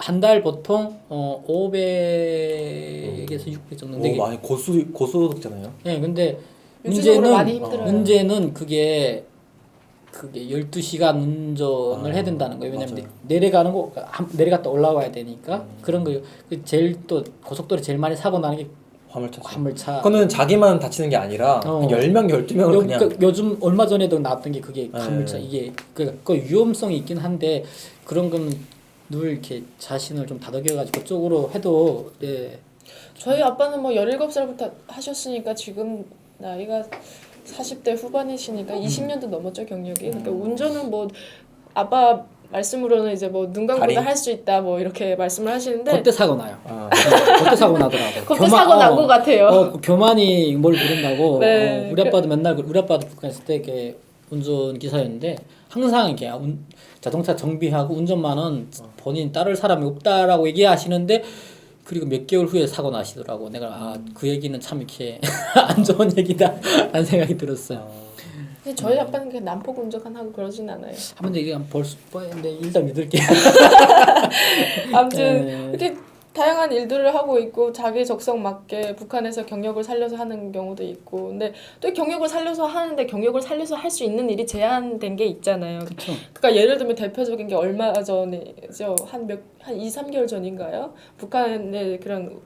한 달 보통 500에서 600 정도. 오, 많이 고소득잖아요. 네, 근데 유지적으로 많이 힘들어요. 문제는 그게 12시간 운전을 해야 된다는 거예요. 왜냐면 맞아요. 내려가는 거 내려갔다 올라와야 되니까 그런 거예요. 제일 또 고속도로 제일 많이 사고 나는 게 화물차. 화물차. 그거는 자기만 다치는 게 아니라 어. 한 10명, 12명을 그냥 그러니까 요즘 얼마 전에도 나왔던 게 그게 네. 화물차 이게 그 위험성이 있긴 한데 그런 건 늘 이렇게 자신을 좀 다독여가지고 그쪽으로 해도 네. 저희 아빠는 뭐 17살부터 하셨으니까 지금 나이가 40대 후반이시니까 20년도 넘었죠 경력이. 그러니까 운전은 뭐 아빠 말씀으로는 이제 뭐 눈 감고도 달인? 할 수 있다 뭐 이렇게 말씀을 하시는데 그때 사고 나요. 아, 그때 사고 나더라고. 그때 사고 난 것 같아요. 교만이 뭘 부른다고. 네. 우리 아빠도 맨날 우리 아빠도 북한 있을 때 이렇게 운전 기사였는데 항상 이렇게 자동차 정비하고 운전만은 본인 따를 사람이 없다라고 얘기하시는데 그리고 몇 개월 후에 사고 나시더라고. 내가 그 얘기는 참 이렇게 안 좋은 얘기다 라는 생각이 들었어요. 근데 저희 아빠는 그냥 난폭 운전하고 그러진 않아요. 한번 얘기하면 볼수 있는데 일단 믿을게. 아무튼 네. 이렇게 다양한 일들을 하고 있고 자기 적성 맞게 북한에서 경력을 살려서 하는 경우도 있고 근데 또 경력을 살려서 하는데 경력을 살려서 할 수 있는 일이 제한된 게 있잖아요. 그렇죠. 그러니까 예를 들면 대표적인 게 얼마 전이죠. 한 2, 3개월 전인가요? 북한의 그런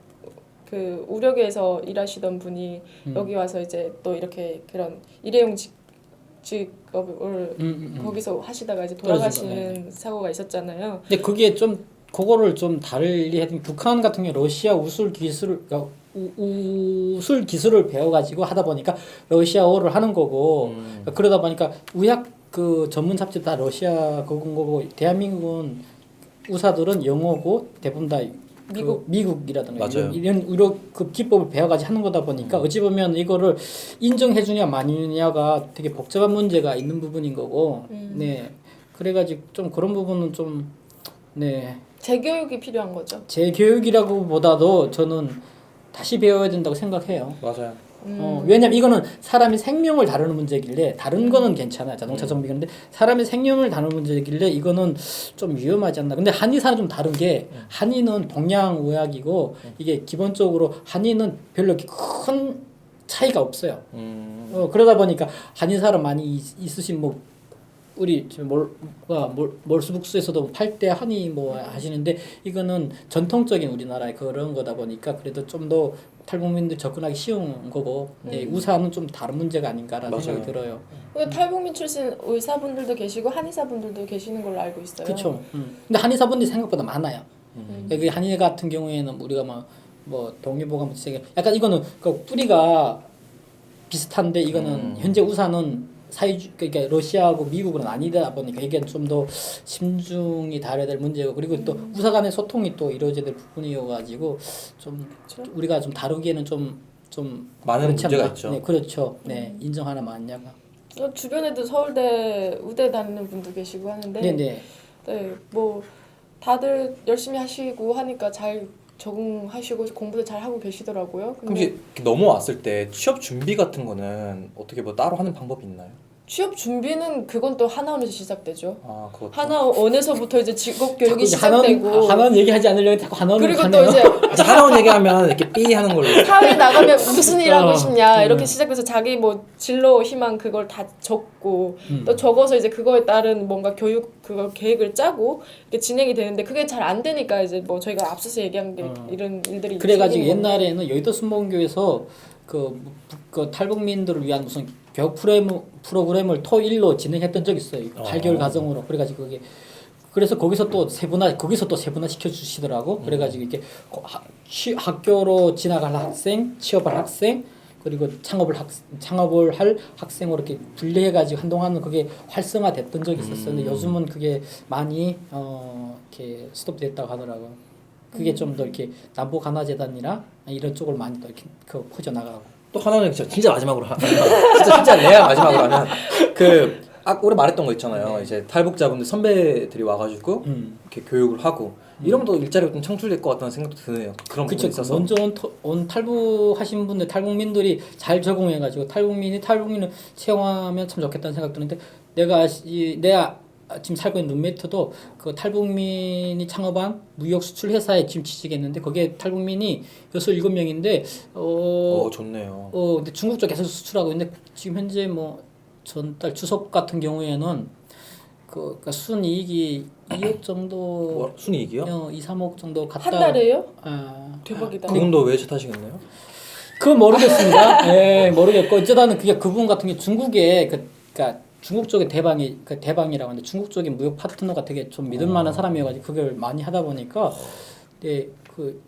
그 우력에서 일하시던 분이 여기 와서 이제 또 이렇게 그런 일회용 직업을 거기서 하시다가 이제 돌아가시는 사고가 있었잖아요. 근데 그게 좀 그거를 좀 다르게 해야 되면 북한 같은 경우 러시아 우술 기술을 그러니까 우술 기술을 배워가지고 하다 보니까 러시아어를 하는 거고 그러다 보니까 의학 그 전문 잡지 다 러시아 그건 거고 대한민국은 의사들은 영어고 대부분 다 미국이라든가 맞아요. 이런 의료 그 기법을 배워가지고 하는 거다 보니까 어찌 보면 이거를 인정해주냐 마느냐가 되게 복잡한 문제가 있는 부분인 거고 네 그래가지고 좀 그런 부분은 좀 네. 재교육이 필요한 거죠. 재교육이라고 보다도 저는 다시 배워야 된다고 생각해요. 맞아요. 왜냐면 이거는 사람이 생명을 다루는 문제길래 다른 거는 괜찮아요. 자동차 정비 근데 사람의 생명을 다루는 문제길래 이거는 좀 위험하지 않나. 근데 한의사는 좀 다른 게 한의는 동양 의학이고 이게 기본적으로 한의는 별로 이렇게 큰 차이가 없어요. 그러다 보니까 한의사를 많이 있으신 뭐 우리 지금 몰수북수에서도 8대 한의 뭐 하시는데 이거는 전통적인 우리나라의 그런 거다 보니까 그래도 좀 더 탈북민들 접근하기 쉬운 거고 네, 우사는 좀 다른 문제가 아닌가라는 맞아요. 생각이 들어요. 탈북민 출신 의사분들도 계시고 한의사분들도 계시는 걸로 알고 있어요. 그렇죠. 근데 한의사분들이 생각보다 많아요. 여기 한의 같은 경우에는 우리가 뭐 동의보감 약간 이거는 그 뿌리가 비슷한데 이거는 현재 우사는 그러니까 러시아하고 미국은 아니다 보니까 이게 좀 더 심중이 다뤄야 될 문제고 그리고 또 우사 간의 소통이 또 이루어져야 될 부분이어가지고 좀 우리가 좀 다루기에는 좀 많은 그렇지 문제가 않나. 있죠. 네, 그렇죠. 네, 인정하나 마냐가. 주변에도 서울대, 의대 다니는 분도 계시고 하는데 네네. 네, 뭐 다들 열심히 하시고 하니까 잘 적응하시고 공부도 잘 하고 계시더라고요. 그럼 이게 넘어왔을 때 취업 준비 같은 거는 어떻게 뭐 따로 하는 방법이 있나요? 취업 준비는 그건 또 하나원에서 시작되죠. 아, 그것도. 하나원에서부터 이제 직업 교육이 자꾸 이제 시작되고 한원 얘기하지 않으려고 자꾸 한원을 그리고 가네요. 또 이제 하나원 얘기하면 이렇게 삐 하는 걸로. 사회 나가면 무슨 일 하고 싶냐 네. 이렇게 시작해서 자기 뭐 진로 희망 그걸 다 적고 또 적어서 이제 그거에 따른 뭔가 교육 그걸 계획을 짜고 이렇게 진행이 되는데 그게 잘 안 되니까 이제 뭐 저희가 앞서서 얘기한 게 이런 일들이 그래가지고 생기는 건데. 옛날에는 여의도 순복음교에서 그 탈북민들을 위한 무슨 교육 프로그램을 토일로 진행했던 적이 있어요. 8개월 과정으로. 그래가지고 그게 그래서 거기서 또 세분화 시켜 주시더라고. 그래가지고 이렇게 학교로 지나갈 학생, 취업할 학생, 그리고 창업을 할 학생으로 이렇게 분리해가지고 한동안은 그게 활성화됐던 적이 있었어요. 근데 요즘은 그게 많이 이렇게 스톱됐다고 하더라고요. 그게 좀 더 이렇게 남북하나재단이나 이런 쪽을 많이 더 이렇게 퍼져 나가고. 또 하나는 진짜 마지막으로 진짜 레아 마지막으로 하면 우리 말했던 거 있잖아요. 이제 탈북자분들 선배들이 와가지고 이렇게 교육을 하고 이러면 또 일자리가 좀 창출될 것 같다는 생각도 드네요. 그런 부분이 있어서. 먼저 온 탈북하신 분들 탈북민들이 잘 적응해가지고 탈북민을 채용하면 참 좋겠다는 생각 드는데 내가 지금 살고 있는 룸메이트도 그 탈북민이 창업한 무역 수출 회사에 지금 취직했는데 거기에 탈북민이 7명인데 좋네요. 근데 중국 쪽 계속 수출하고 있는데 지금 현재 뭐 전달 추석 같은 경우에는 그러니까 순이익이 2억 정도 순이익이요? 2, 3억 정도 갔다 한 달에요? 대박이다. 그 정도 외제 타시겠네요? 그건 모르겠습니다. 예, 모르겠고 어쩌다는 그게 그분 같은 게 중국에 그러니까 중국 쪽에 대방이라고 하는데 중국 쪽에 무역 파트너가 되게 좀 믿을 만한 사람이어가지고 그걸 많이 하다 보니까 근데 그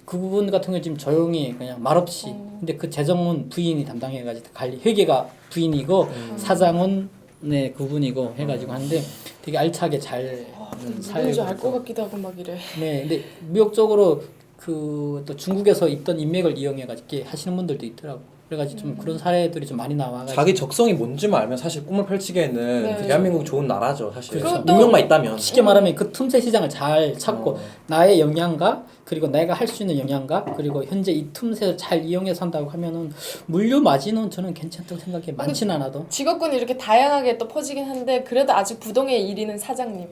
부분 같은 거 지금 조용히 그냥 말없이 근데 그 재정은 부인이 담당해가지고 관리 회계가 부인이고 사장은 네 그분이고 해가지고 하는데 되게 알차게 잘 누군지 알 것 같기도 하고 막 이래. 네, 근데 무역적으로 그 또 중국에서 있던 인맥을 이용해가지고 이렇게 하시는 분들도 있더라고. 그래가지고 좀 그런 사례들이 좀 많이 나와가지고 자기 적성이 뭔지만 알면 사실 꿈을 펼치기에는 네. 대한민국 좋은 나라죠 사실. 그렇죠. 능력만 있다면. 쉽게 말하면 그 틈새 시장을 잘 찾고 나의 역량과 그리고 내가 할 수 있는 역량과 그리고 현재 이 틈새를 잘 이용해서 한다고 하면은 물류 마진은 저는 괜찮다고 생각해. 많진 않아도. 직업군이 이렇게 다양하게 또 퍼지긴 한데 그래도 아직 부동의 1위는 사장님.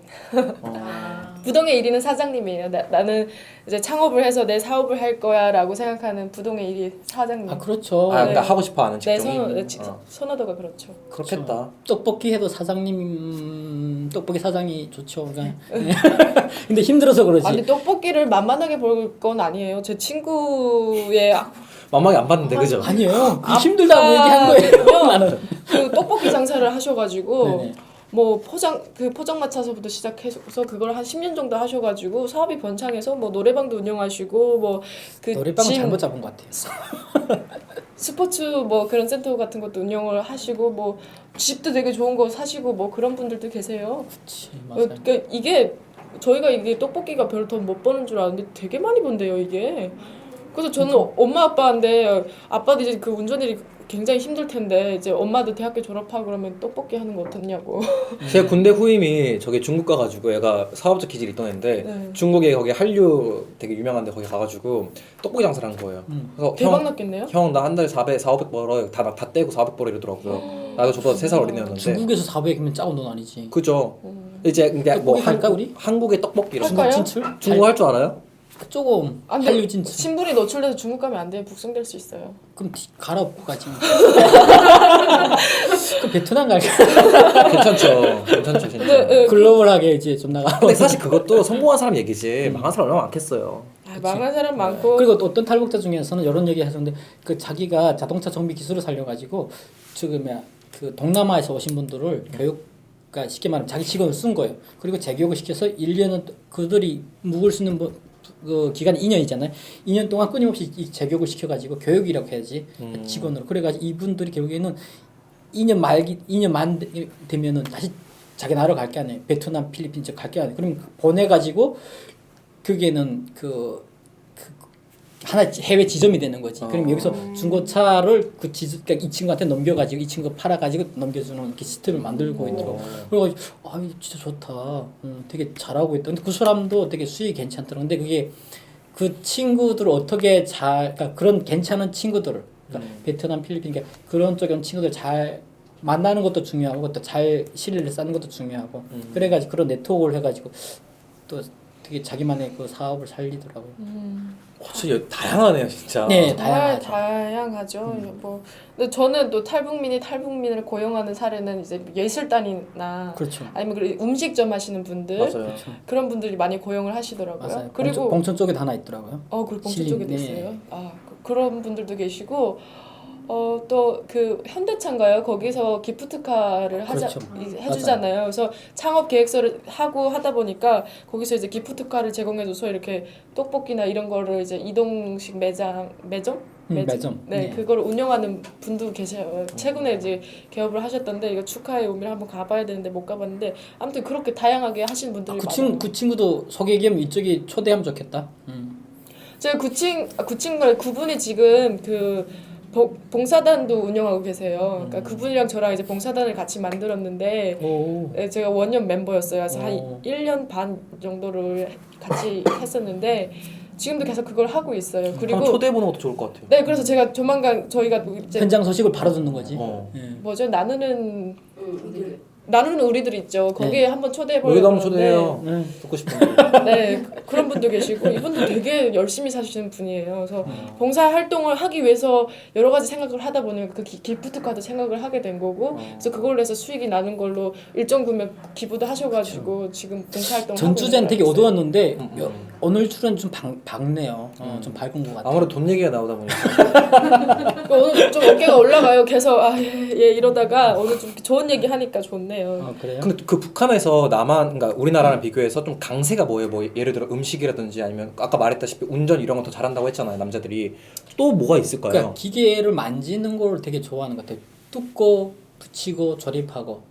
부동의 1위는 사장님이에요. 나는 이제 창업을 해서 내 사업을 할 거야라고 생각하는 부동의 1위 사장님. 아 그렇죠. 그러니까 하고 싶어하는 내 직종이. 선호도가 그렇죠. 그렇겠다. 떡볶이 해도 사장님 떡볶이 사장이 좋죠. 그러니까. 근데 힘들어서 그러지. 아니 떡볶이를 만만하게 볼 건 아니에요. 제 친구의 만만히 안 봤는데 그죠? 아니에요. 힘들다고 얘기한 거예요. 나는. 그 떡볶이 장사를 하셔가지고 네네. 뭐 포장마차서부터 시작해서 그걸 한 10년 정도 하셔가지고 사업이 번창해서 뭐 노래방도 운영하시고 뭐그 노래방은 잘못 잡은 것 같아요. 스포츠 뭐 그런 센터 같은 것도 운영을 하시고 뭐 집도 되게 좋은 거 사시고 뭐 그런 분들도 계세요. 그치, 맞아요. 그러니까 이게 저희가 이게 떡볶이가 별로 돈 못 버는 줄 알았는데 되게 많이 번대요 이게. 그래서 저는 엄마 아빠인데 아빠도 이제 그 운전일이 굉장히 힘들 텐데 이제 엄마도 대학교 졸업하고 그러면 떡볶이 하는 거 어떻냐고. 제 군대 후임이 저기 중국 가가지고 얘가 사업적 기질이 있던 애인데 네. 중국에 거기 한류 되게 유명한데 거기 가가지고 떡볶이 장사를 한 거예요. 그래서 대박 났겠네요. 형 나 한 달에 400 벌어 다 떼고 400 벌어 이러더라고요. 나도 저보다 3살 어린 애였는데. 중국에서 400이면 작은 돈 아니지. 그죠. 이제 근데 뭐 떡볶이 할까, 우리? 한국의 떡볶이로 할까요? 중국 진출? 중국 할 줄 알아요? 조금 아, 근데 한류 진출. 신분이 노출돼서 중국 가면 안 돼요. 북송될 수 있어요. 그럼 갈아엎고 가지. 그 베트남 갈까? 괜찮죠. 괜찮죠 진짜. 근데, 글로벌하게 이제 좀 나가. 근데 사실 그것도 성공한 사람 얘기지 망한 사람 얼마나 많겠어요. 망한 사람 많고 그리고 또 어떤 탈북자 중에서는 이런 얘기 하셨는데 그 자기가 자동차 정비 기술을 살려가지고 지금 그 동남아에서 오신 분들을 교육가 쉽게 말하면 자기 직원을 쓴 거예요. 그리고 재교육을 시켜서 1년은 그들이 묵을 수 있는 그 기간이 2년이잖아요. 2년 동안 끊임없이 이 재교육을 시켜가지고 교육이라고 해야지 직원으로. 그래가지고 이분들이 결국에는 2년 만 되면은 다시 자기 나라로 갈 게 아니에요. 베트남, 필리핀 쪽 갈 게 아니에요. 그럼 보내가지고 그게는 하나 해외 지점이 되는 거지. 그럼 여기서 중고차를 그러니까 이 친구한테 넘겨가지고 이 친구 팔아가지고 넘겨주는 이렇게 시스템을 만들고 있더라고. 그래가지고 아 진짜 좋다. 되게 잘하고 있다. 근데 그 사람도 되게 수익이 괜찮더라고. 근데 그게 그 친구들을 어떻게 그러니까 그런 괜찮은 친구들을 그러니까 베트남, 필리핀 그런 쪽에 친구들 잘 만나는 것도 중요하고 또 잘 신뢰를 쌓는 것도 중요하고 그래가지고 그런 네트워크를 해가지고 또 되게 자기만의 그 사업을 살리더라고요. 진짜 다양하네요 진짜. 네, 정말 다양하죠. 다양하죠. 뭐 근데 저는 또 탈북민을 고용하는 사례는 이제 예술단이나 그렇죠. 아니면 그 음식점 하시는 분들 맞아요. 그런 분들이 많이 고용을 하시더라고요. 맞아요. 그리고 봉천 쪽에도 하나 있더라고요. 그리고 봉천 실린, 쪽에도 네. 있어요. 그런 분들도 계시고 또 그 현대차인가요? 거기서 기프트카를 그렇죠. 해주잖아요. 그래서 창업 계획서를 하고 하다 보니까 거기서 이제 기프트카를 제공해줘서 이렇게 떡볶이나 이런 거를 이제 이동식 매점? 매점. 네, 네. 그걸 운영하는 분도 계세요. 최근에 이제 개업을 하셨던데 이거 축하해 오면 한번 가봐야 되는데 못 가봤는데 아무튼 그렇게 다양하게 하시는 분들이 많아요. 그 친구도 소개 겸 이쪽이 초대하면 좋겠다. 제가 그분이 지금 그 봉사단도 운영하고 계세요. 그러니까 그분이랑 저랑 이제 봉사단을 같이 만들었는데 오. 네, 제가 원년 멤버였어요. 그래서 오. 한 1년 반 정도를 같이 했었는데 지금도 계속 그걸 하고 있어요. 그리고 한번 초대해보는 것도 좋을 것 같아요. 네, 그래서 제가 조만간 저희가 이제 현장 소식을 바로 듣는 거지. 어. 예. 뭐죠? 나누는 나누는 우리들이 있죠. 거기에 한번 초대해 보려고. 우리도 한번 초대해요. 네. 듣고 싶은데. 네, 그런 분도 계시고 이분도 되게 열심히 사시는 분이에요. 그래서 봉사 활동을 하기 위해서 여러 가지 생각을 하다 보니 그 기프트 카드 생각을 하게 된 거고, 그래서 그걸로 해서 수익이 나는 걸로 일정 금액 기부도 하셔가지고 지금 봉사 활동. 전주제는 되게 어두웠는데 오늘 출은 좀 밝네요. 좀 밝은 것 같아요. 아무래도 돈 얘기가 나오다 보니까. 오늘 좀 어깨가 올라가요. 계속 예, 이러다가 오늘 좀 좋은 얘기 하니까 좋네요. 그래요? 근데 그 북한에서 그러니까 우리나라랑 비교해서 좀 강세가 뭐예요? 뭐 예를 들어 음식이라든지 아니면 아까 말했다시피 운전 이런 거 더 잘한다고 했잖아요, 남자들이. 또 뭐가 있을까요? 그러니까 기계를 만지는 걸 되게 좋아하는 것 같아요. 뜯고 붙이고 조립하고.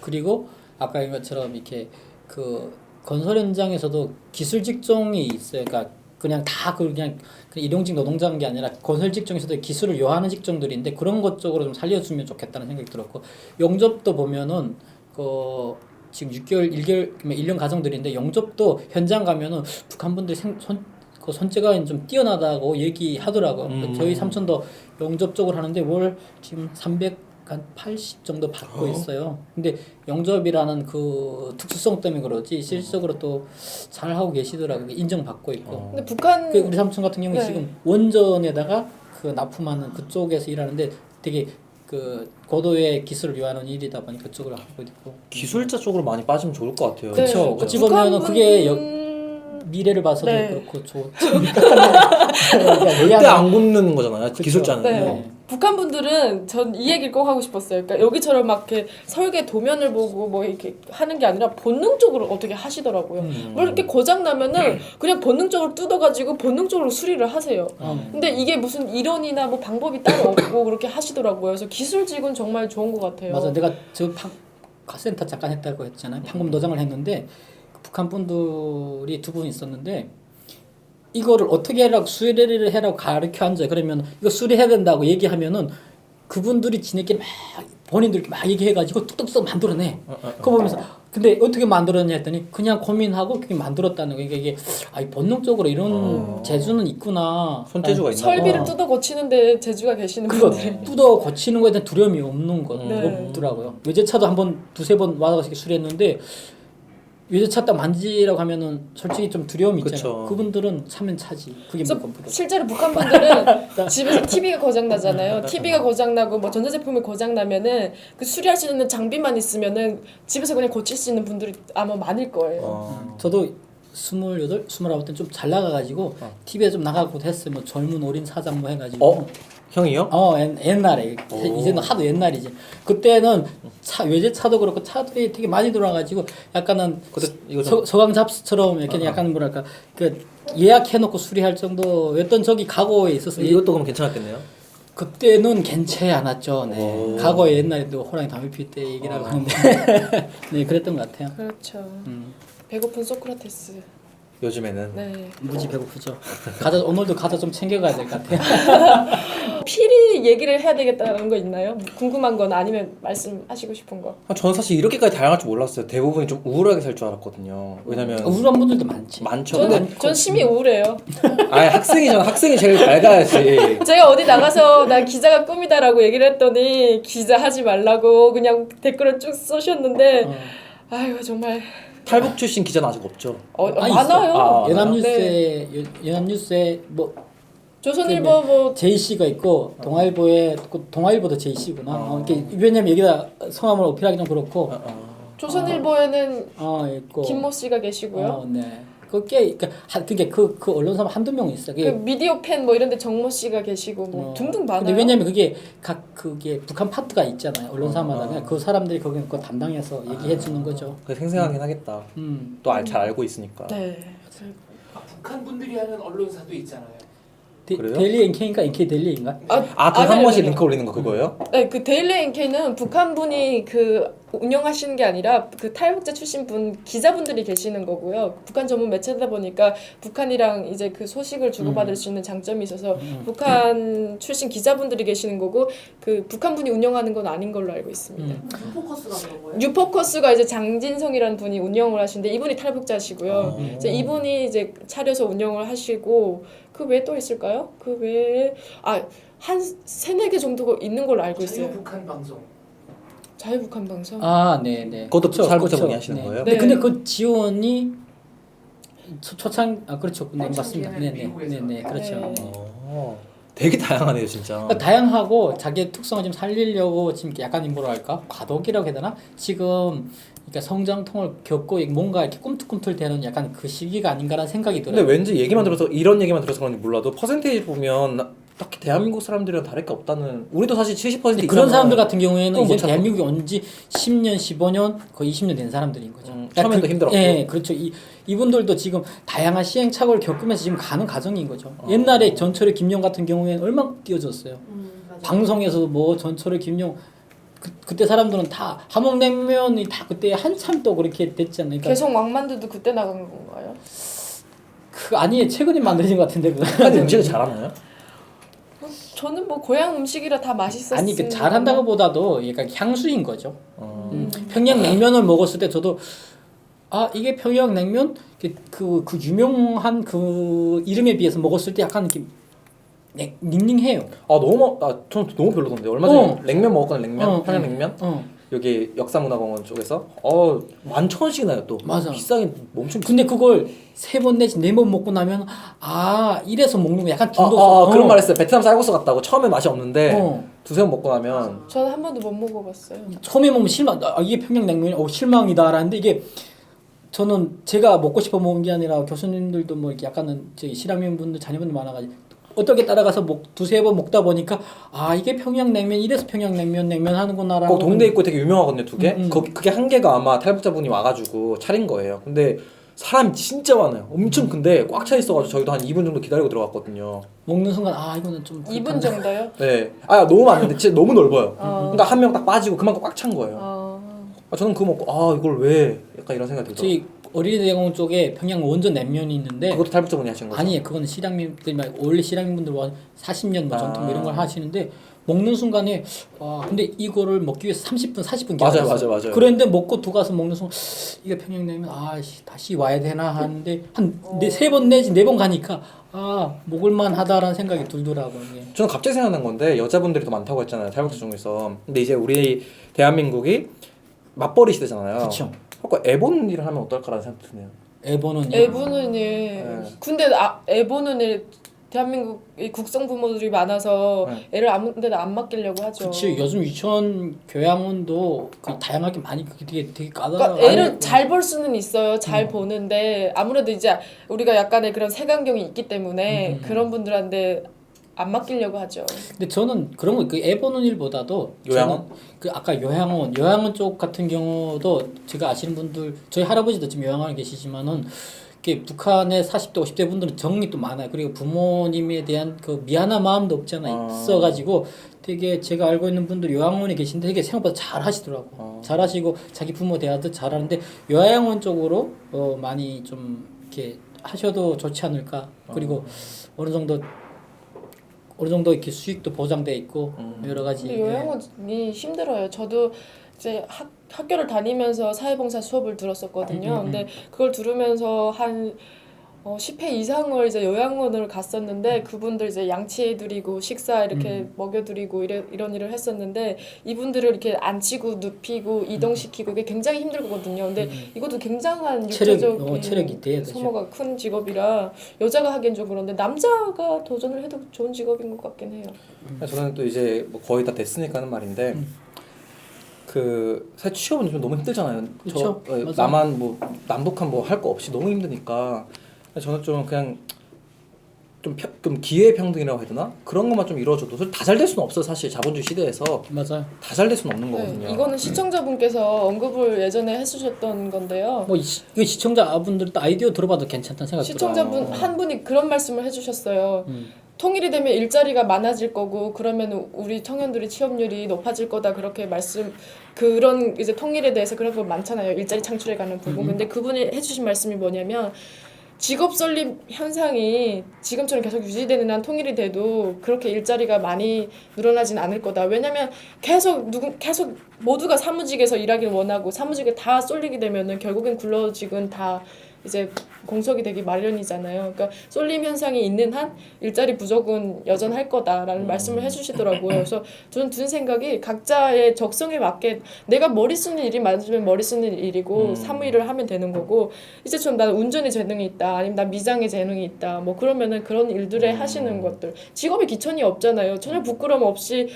그리고 아까 인 것처럼 이렇게 그 건설 현장에서도 기술 직종이 있어요. 그러니까 그냥 다 그냥 일용직 노동자인 게 아니라 건설 직종에서도 기술을 요하는 직종들인데 그런 것 쪽으로 좀 살려주면 좋겠다는 생각이 들었고, 영접도 보면은 그 지금 6개월, 1개월, 1년 가정들인데 영접도 현장 가면은 북한 분들이 그 손재가 좀 뛰어나다고 얘기하더라고요. 저희 삼촌도 영접 쪽으로 하는데 월 지금 380 정도 받고 있어요. 근데 영접이라는 그 특수성 때문에 그러지 실질적으로 또 잘 하고 계시더라고요. 인정받고 있고. 근데 북한 그 우리 삼촌 같은 경우는 네. 지금 원전에다가 그 납품하는 그쪽에서 일하는데 되게 그 고도의 기술을 요하는 일이다 보니 그쪽으로 하고 있고. 기술자 쪽으로 많이 빠지면 좋을 것 같아요. 네. 그렇죠. 어찌 북한 보면은 그게 분- 미래를 봐서도 네. 그렇고 절대 안 굽는 거잖아요. 기술자는. 네. 북한 분들은 전 이 얘기를 꼭 하고 싶었어요. 그러니까 여기처럼 막 이렇게 설계 도면을 보고 뭐 이렇게 하는 게 아니라 본능적으로 어떻게 하시더라고요. 뭐 이렇게 고장 나면은 그냥 본능적으로 뜯어가지고 본능적으로 수리를 하세요. 근데 이게 무슨 이론이나 뭐 방법이 따로 없고 그렇게 하시더라고요. 그래서 기술직은 정말 좋은 것 같아요. 맞아. 내가 저 카센터 잠깐 했다고 했잖아요. 판금 도장을 했는데 북한 분들이 두 분 있었는데 이거를 어떻게 해라고 수리를 해라고 가르쳐 앉아요. 그러면 이거 수리해야 된다고 얘기하면은 그분들이 지네끼리 막 본인들끼리 막 얘기해가지고 뚝뚝뚝 만들어내. 그거 보면서 근데 어떻게 만들었냐 했더니 그냥 고민하고 그게 만들었다는 거. 이게 본능적으로 이런 재주는 있구나. 손재주가 있나? 설비를 뜯어 고치는데 재주가 계시는 그거 분들. 뜯어 고치는 거에 대한 두려움이 없는 것 네. 없더라고요. 외제차도 한번 두세 번 와서 수리했는데 외제차 딱 만지라고 하면은 솔직히 좀 두려움이 있잖아요. 그쵸. 그분들은 차면 차지. 그게 그래서 무조건 부러워. 실제로 북한 분들은 집에서 TV가 고장 나잖아요. TV가 고장 나고 뭐 전자제품이 고장 나면은 그 수리할 수 있는 장비만 있으면은 집에서 그냥 고칠 수 있는 분들이 아마 많을 거예요. 저도 28, 29 때는 좀 잘 나가가지고 TV에 좀 나가고 했어요. 뭐 젊은 어린 사장 뭐 해가지고. 형이요? 옛날에 이제는 하도 옛날이지. 그때는 외제차도 그렇고 차들이 되게 많이 돌아가지고 약간은 그때 이거 좀 서강 잡스처럼 이렇게 약간 뭐랄까 그 예약해놓고 수리할 정도였던 적이 과거에 있었어요. 이것도 그럼 괜찮았겠네요. 그때는 괜찮지 않았죠. 네. 오. 과거에 옛날에도 호랑이 담배 필 때 얘기라고 하는데 네 그랬던 것 같아요. 그렇죠. 배고픈 소크라테스. 요즘에는. 네. 무지 배고프죠. 오늘도 가서 좀 챙겨가야 될 것 같아요. 필히 얘기를 해야 되겠다는 거 있나요? 궁금한 건 아니면 말씀하시고 싶은 거. 저는 사실 이렇게까지 다양할 줄 몰랐어요. 대부분이 좀 우울하게 살 줄 알았거든요. 왜냐면 우울한 분들도 많지. 많죠. 전 심히 우울해요. 아니 학생이잖아. 학생이 제일 밝아야지. 제가 어디 나가서 나 기자가 꿈이다라고 얘기를 했더니 기자 하지 말라고 그냥 댓글을 쭉 쏘셨는데 아이고 정말 탈북 출신 기자는 아직 없죠. 많아요. 아, 연합뉴스에 연합뉴스에 뭐 조선일보 뭐 JC가 있고 동아일보도 JC구나. 왜냐면 여기다 성함을 어필하기 좀 그렇고. 조선일보에는 있고. 김모 씨가 계시고요. 네. 그게 그 언론사 한두 명 있어. 그 미디어 팬 뭐 이런데 정모 씨가 계시고 뭐 등등 많아요. 근데 왜냐면 그게 북한 파트가 있잖아요. 언론사마다 그냥 그 사람들이 거기 그 담당해서 얘기해 주는 거죠. 그게 생생하긴 하겠다. 또 잘 알고 있으니까. 네. 북한 분들이 하는 언론사도 있잖아요. 그래요? 데일리 NK인가 NK 데일리인가? 그거 한 번씩 링크 올리는 거 그거예요? 네, 그 데일리 NK는 북한 분이 그 운영하시는 게 아니라 그 탈북자 출신 분 기자분들이 계시는 거고요. 북한 전문 매체다 보니까 북한이랑 이제 그 소식을 주고받을 수 있는 장점이 있어서 북한 출신 기자분들이 계시는 거고 그 북한 분이 운영하는 건 아닌 걸로 알고 있습니다. 포커스가 그런 거예요? 뉴포커스가 이제 장진성이라는 분이 운영을 하시는데 이분이 탈북자시고요. 이제 이분이 이제 차려서 운영을 하시고 그 외에 또 있을까요? 그 외에 한 3-4개 정도가 있는 걸로 알고 있어요. 자유북한 방송. 자유북한 방송. 아, 네네. 그것도 그쵸, 탈북자분이 그쵸. 하시는 네. 거예요? 네. 네. 근데 그 지원이 초창 그렇죠. 네, 한참 맞습니다. 기간에 네네. 미국에서. 네네. 그렇죠. 네. 네. 되게 다양하네요 진짜. 그러니까 다양하고 자기의 특성을 좀 살리려고 지금 약간 뭐랄까 과도기라고 해야 되나? 지금 그러니까 성장통을 겪고 뭔가 이렇게 꿈틀꿈틀대는 약간 그 시기가 아닌가라는 생각이 근데 들어요. 왠지 얘기만 들어서 이런 얘기만 들어서 그런지 몰라도 퍼센테이지 보면 딱히 대한민국 사람들이랑 다를 게 없다는. 우리도 사실 70% 근데 이상은 그런 사람들 같은 경우에는 또 이제 못 찾고. 대한민국이 온 지 10년, 15년, 거의 20년 된 사람들인 거죠. 처음엔 더 힘들었고. 예, 그렇죠. 이분들도 지금 다양한 시행착오를 겪으면서 지금 가는 과정인 거죠. 옛날에 전철의 김용 같은 경우에는 얼마나 띄워졌어요. 맞아. 방송에서도 뭐 전철의 김용 그때 사람들은 다 함흥냉면이 다 그때 한참 또 그렇게 됐잖아요. 그러니까 계속 왕만두도 그때 나간 건가요? 아니 최근에 만들어진 것 같은데 그거. 아니 음식을 잘하나요? 저는 뭐 고향 음식이라 다 맛있었어요. 아니 그 잘한다고보다도 약간 향수인 거죠. 어. 평양냉면을 먹었을 때 저도 아 이게 평양냉면 그 유명한 그 이름에 비해서 먹었을 때 약간 이렇게 닝닝해요. 전 너무 별로던데. 얼마 전에 냉면 먹었거든. 냉면 어, 평양냉면. 여기 역사문화공원 쪽에서 11,000원씩이나요 또. 맞아. 비싸긴 멈춤. 근데 그걸 3번 내지 4번 먹고 나면 아 이래서 먹는 거 약간 중독성. 그런 말 했어요. 베트남 쌀국수 같다고. 처음에 맛이 없는데 어. 두세 번 먹고 나면 저는 한 번도 못 먹어봤어요. 처음에 먹으면 실망. 이게 평양냉면이 실망이다라는데 이게 저는 제가 먹고 싶어 먹은 게 아니라 교수님들도 뭐 이렇게 약간은 저기 실향민분들 자녀분들 많아가지고 어떻게 따라가서 두세 번 먹다 보니까 아 이게 평양냉면 이래서 평양냉면 하는구나라고. 그 동네 있고 되게 유명하거든요, 두 개. 음. 그게 한 개가 아마 탈북자분이 와가지고 차린 거예요. 근데 사람이 진짜 많아요. 엄청 큰데 꽉 차 있어가지고 저희도 한 2분 정도 기다리고 들어갔거든요. 먹는 순간 아 이거는 좀 2분 정도요? 네. 너무 많은데 진짜 너무 넓어요. 어. 그러니까 한 명 딱 빠지고 그만큼 꽉 찬 거예요. 어. 저는 그거 먹고 이걸 왜 약간 이런 생각이 들더라고요. 저희 어린이대공원 쪽에 평양 원전 냉면이 있는데 그것도 탈북자분이 하신 거죠? 아니에요. 그거는 실향민들 말고 원래 실향민분들 40년 뭐 전통 뭐 이런 걸 하시는데 먹는 순간에 근데 이거를 먹기 위해서 30분 40분 기다렸어요. 맞아요. 그런데 먹고 두 가서 먹는 순간 이게 평양냉면 다시 와야 되나 하는데 한 3번 내지 4번 가니까 먹을만 하다라는 생각이 들더라고요. 예. 저는 갑자기 생각난 건데 여자분들이 더 많다고 했잖아요. 탈북자 중에서. 근데 이제 우리 대한민국이 맞벌이 시대잖아요. 그렇죠. 그러니까 애 보는 일을 하면 어떨까라는 생각 드네요. 애보는 애보는 근데 애보는 대한민국 이 국성 부모들이 많아서 애를 아무데나 안 맡기려고 하죠. 그렇지. 요즘 유치원 교양원도 다양하게 많이 되게 까다로워. 그러니까 애를 잘 볼 수는 있어요. 잘 보는데 아무래도 이제 우리가 약간의 그런 색안경이 있기 때문에 그런 분들한테 안 맡기려고 하죠. 근데 저는 그런 거 애 보는 일보다도 요양원? 저는 아까 요양원 쪽 같은 경우도 제가 아시는 분들 저희 할아버지도 지금 요양원에 계시지만은 북한의 40대 50대 분들은 정이 또 많아요. 그리고 부모님에 대한 그 미안한 마음도 없잖아요. 있어가지고 되게 제가 알고 있는 분들 요양원에 계신데 되게 생각보다 잘 하시더라고. 잘 하시고 자기 부모 대하듯 잘 하는데 요양원 쪽으로 많이 좀 이렇게 하셔도 좋지 않을까. 그리고 어느 정도 이렇게 수익도 보장돼 있고 여러 가지. 근데 요양원이 힘들어요. 저도 이제 학교를 다니면서 사회봉사 수업을 들었었거든요. 근데 그걸 들으면서 한 10회 이상을 이제 요양원을 갔었는데 그분들 이제 양치해드리고 식사 이렇게 먹여드리고 이런 일을 했었는데 이분들을 이렇게 앉히고 눕히고 이동시키고 이게 굉장히 힘들거든요. 근데 이것도 굉장한 육체적인 체력이 돼야 되죠. 소모가 큰 직업이라 여자가 하기엔 좀 그런데 남자가 도전을 해도 좋은 직업인 것 같긴 해요. 저는 또 이제 뭐 거의 다 됐으니까 하는 말인데 사실 취업은 좀 너무 힘들잖아요. 그쵸? 남한 뭐 남북한 뭐 할 거 없이 너무 힘드니까 저는 좀 그냥 좀 기회 평등이라고 해야 되나? 그런 것만 좀 이루어져도 다 잘 될 수는 없어. 사실 자본주의 시대에서 맞아요. 다 잘 될 수는 없는 거거든요. 이거는 시청자분께서 언급을 예전에 해주셨던 건데요. 뭐 이거 시청자분들도 아이디어 들어봐도 괜찮다는 생각 들어요. 시청자분 한 분이 그런 말씀을 해주셨어요. 통일이 되면 일자리가 많아질 거고 그러면 우리 청년들이 취업률이 높아질 거다 그렇게 그런 이제 통일에 대해서 그런 부분 많잖아요. 일자리 창출에 관한 부분. 근데 그분이 해주신 말씀이 뭐냐면 직업 설립 현상이 지금처럼 계속 유지되는 한 통일이 돼도 그렇게 일자리가 많이 늘어나진 않을 거다. 왜냐면 계속 모두가 사무직에서 일하기를 원하고 사무직에 다 쏠리게 되면은 결국엔 근로직은 다 이제 공석이 되기 마련이잖아요. 그러니까 쏠림 현상이 있는 한 일자리 부족은 여전할 거다라는 말씀을 해주시더라고요. 그래서 저는 든 생각이 각자의 적성에 맞게 내가 머리 쓰는 일이 맞으면 머리 쓰는 일이고 사무일을 하면 되는 거고 이제 좀 나는 운전에 재능이 있다 아니면 나 미장에 재능이 있다 뭐 그러면은 그런 일들에 하시는 것들 직업에 기천이 없잖아요. 전혀 부끄러움 없이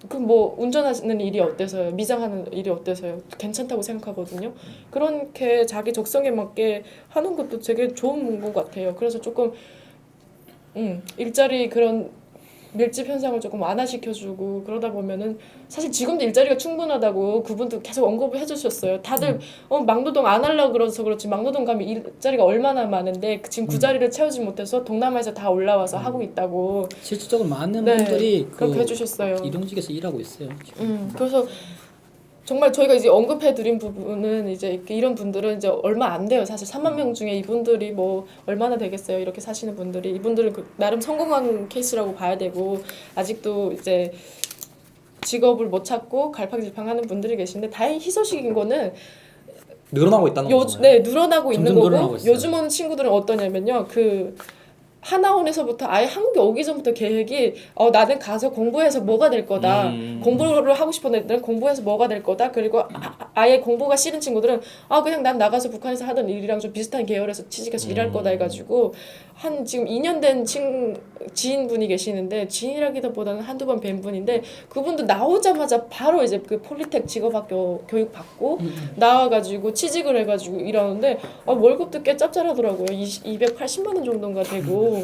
그 뭐 운전하는 일이 어때서요? 미장하는 일이 어때서요? 괜찮다고 생각하거든요. 그렇게 자기 적성에 맞게 하는 것도 되게 좋은 것 같아요. 그래서 조금 일자리 그런 밀집 현상을 조금 완화시켜주고 그러다 보면은 사실 지금도 일자리가 충분하다고 그분도 계속 언급을 해주셨어요. 다들 막노동 안 하려고 그래서 그렇지 막노동 가면 일자리가 얼마나 많은데 지금 그 자리를 채우지 못해서 동남아에서 다 올라와서 하고 있다고 실질적으로 많은 네, 분들이 그렇게 해주셨어요. 일용직에서 일하고 있어요. 지금. 그래서 정말 저희가 이제 언급해드린 부분은 이제 이런 분들은 이제 얼마 안 돼요. 사실 3만 명 중에 이분들이 뭐 얼마나 되겠어요. 이렇게 사시는 분들이 이분들은 나름 성공한 케이스라고 봐야 되고 아직도 이제 직업을 못 찾고 갈팡질팡하는 분들이 계신데 다행히 희소식인 거는 늘어나고 있다는 거잖아요. 네 늘어나고 있는 점점 거고 늘어나고 있어요. 요즘 오는 친구들은 어떠냐면요 그 하나원에서부터 아예 한국에 오기 전부터 계획이 나는 가서 공부해서 뭐가 될 거다. 공부를 하고 싶었는데 나는 공부해서 뭐가 될 거다. 그리고 아예 공부가 싫은 친구들은 그냥 난 나가서 북한에서 하던 일이랑 좀 비슷한 계열에서 취직해서 일할 거다 해가지고 한 지금 2년 된 지인분이 계시는데 지인이라기보다는 한두 번 뵌 분인데 그분도 나오자마자 바로 이제 그 폴리텍 직업학교 교육 받고 나와가지고 취직을 해가지고 일하는데 월급도 꽤 짭짤하더라고요. 280만 원 정도인가 되고.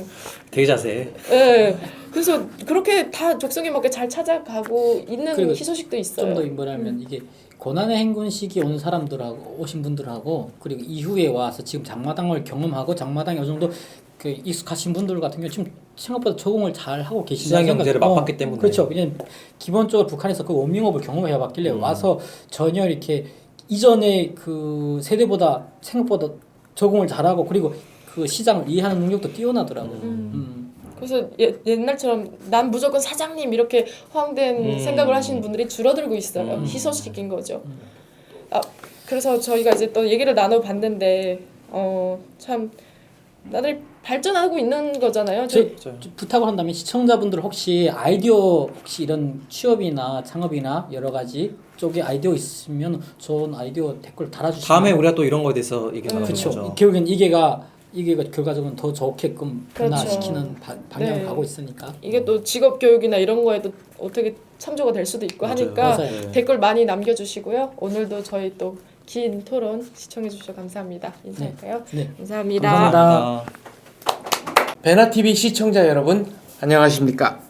되게 자세해. 네. 그래서 그렇게 다 적성에 맞게 잘 찾아가고 있는 그리고 희소식도 있어요. 좀 더 뭐냐면 이게 고난의 행군 시기에 온 사람들하고 오신 분들하고 그리고 이후에 와서 지금 장마당을 경험하고 장마당에 어느 정도 그 익숙하신 분들 같은 경우 지금 생각보다 적응을 잘 하고 계시는 시장 경제를 맛봤기 때문에. 그렇죠. 그냥 기본적으로 북한에서 그 원밍업을 경험해 봤길래 와서 전혀 이렇게 이전의 그 세대보다 생각보다 적응을 잘하고 그리고 그 시장을 이해하는 능력도 뛰어나더라고요. 그래서 옛날처럼 난 무조건 사장님 이렇게 허황된 생각을 하시는 분들이 줄어들고 있어요. 희소식인 거죠. 그래서 저희가 이제 또 얘기를 나눠봤는데 참 나들이 발전하고 있는 거잖아요. 부탁을 한다면 시청자분들 혹시 아이디어 혹시 이런 취업이나 창업이나 여러 가지 쪽에 아이디어 있으면 좋은 아이디어 댓글 달아주시면 다음에 우리가 또 이런 거에 대해서 얘기 나누는 그렇죠. 거죠. 결국엔 이게가 결과적으로 더 좋게끔 그렇죠. 변화시키는 방향을 네. 가고 있으니까. 이게 또 직업 교육이나 이런 거에도 어떻게 참조가 될 수도 있고 맞아요. 하니까 맞아요. 댓글 많이 남겨주시고요. 오늘도 저희 또 긴 토론 시청해주셔서 감사합니다. 인사할까요? 네. 감사합니다. 감사합니다. 베나TV 시청자 여러분 안녕하십니까.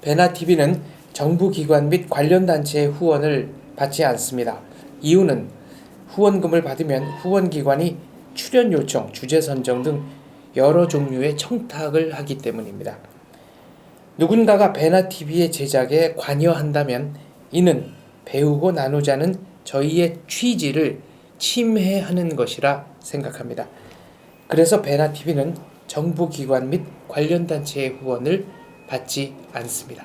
베나TV는 정부기관 및 관련 단체의 후원을 받지 않습니다. 이유는 후원금을 받으면 후원기관이 출연 요청, 주제 선정 등 여러 종류의 청탁을 하기 때문입니다. 누군가가 베나TV의 제작에 관여한다면 이는 배우고 나누자는 저희의 취지를 침해하는 것이라 생각합니다. 그래서 베나TV는 정부기관 및 관련 단체의 후원을 받지 않습니다.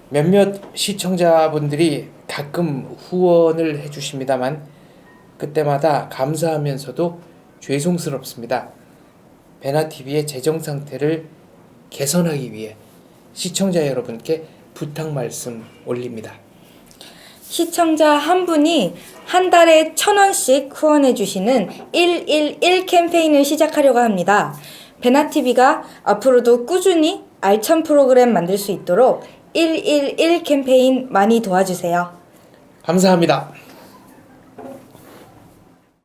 몇몇 시청자분들이 가끔 후원을 해주십니다만 그때마다 감사하면서도 죄송스럽습니다. 베나TV의 재정 상태를 개선하기 위해 시청자 여러분께 부탁 말씀 올립니다. 시청자 한 분이 한 달에 1,000원씩 후원해 주시는 111 캠페인을 시작하려고 합니다. 베나TV가 앞으로도 꾸준히 알찬 프로그램 만들 수 있도록 111 캠페인 많이 도와주세요. 감사합니다.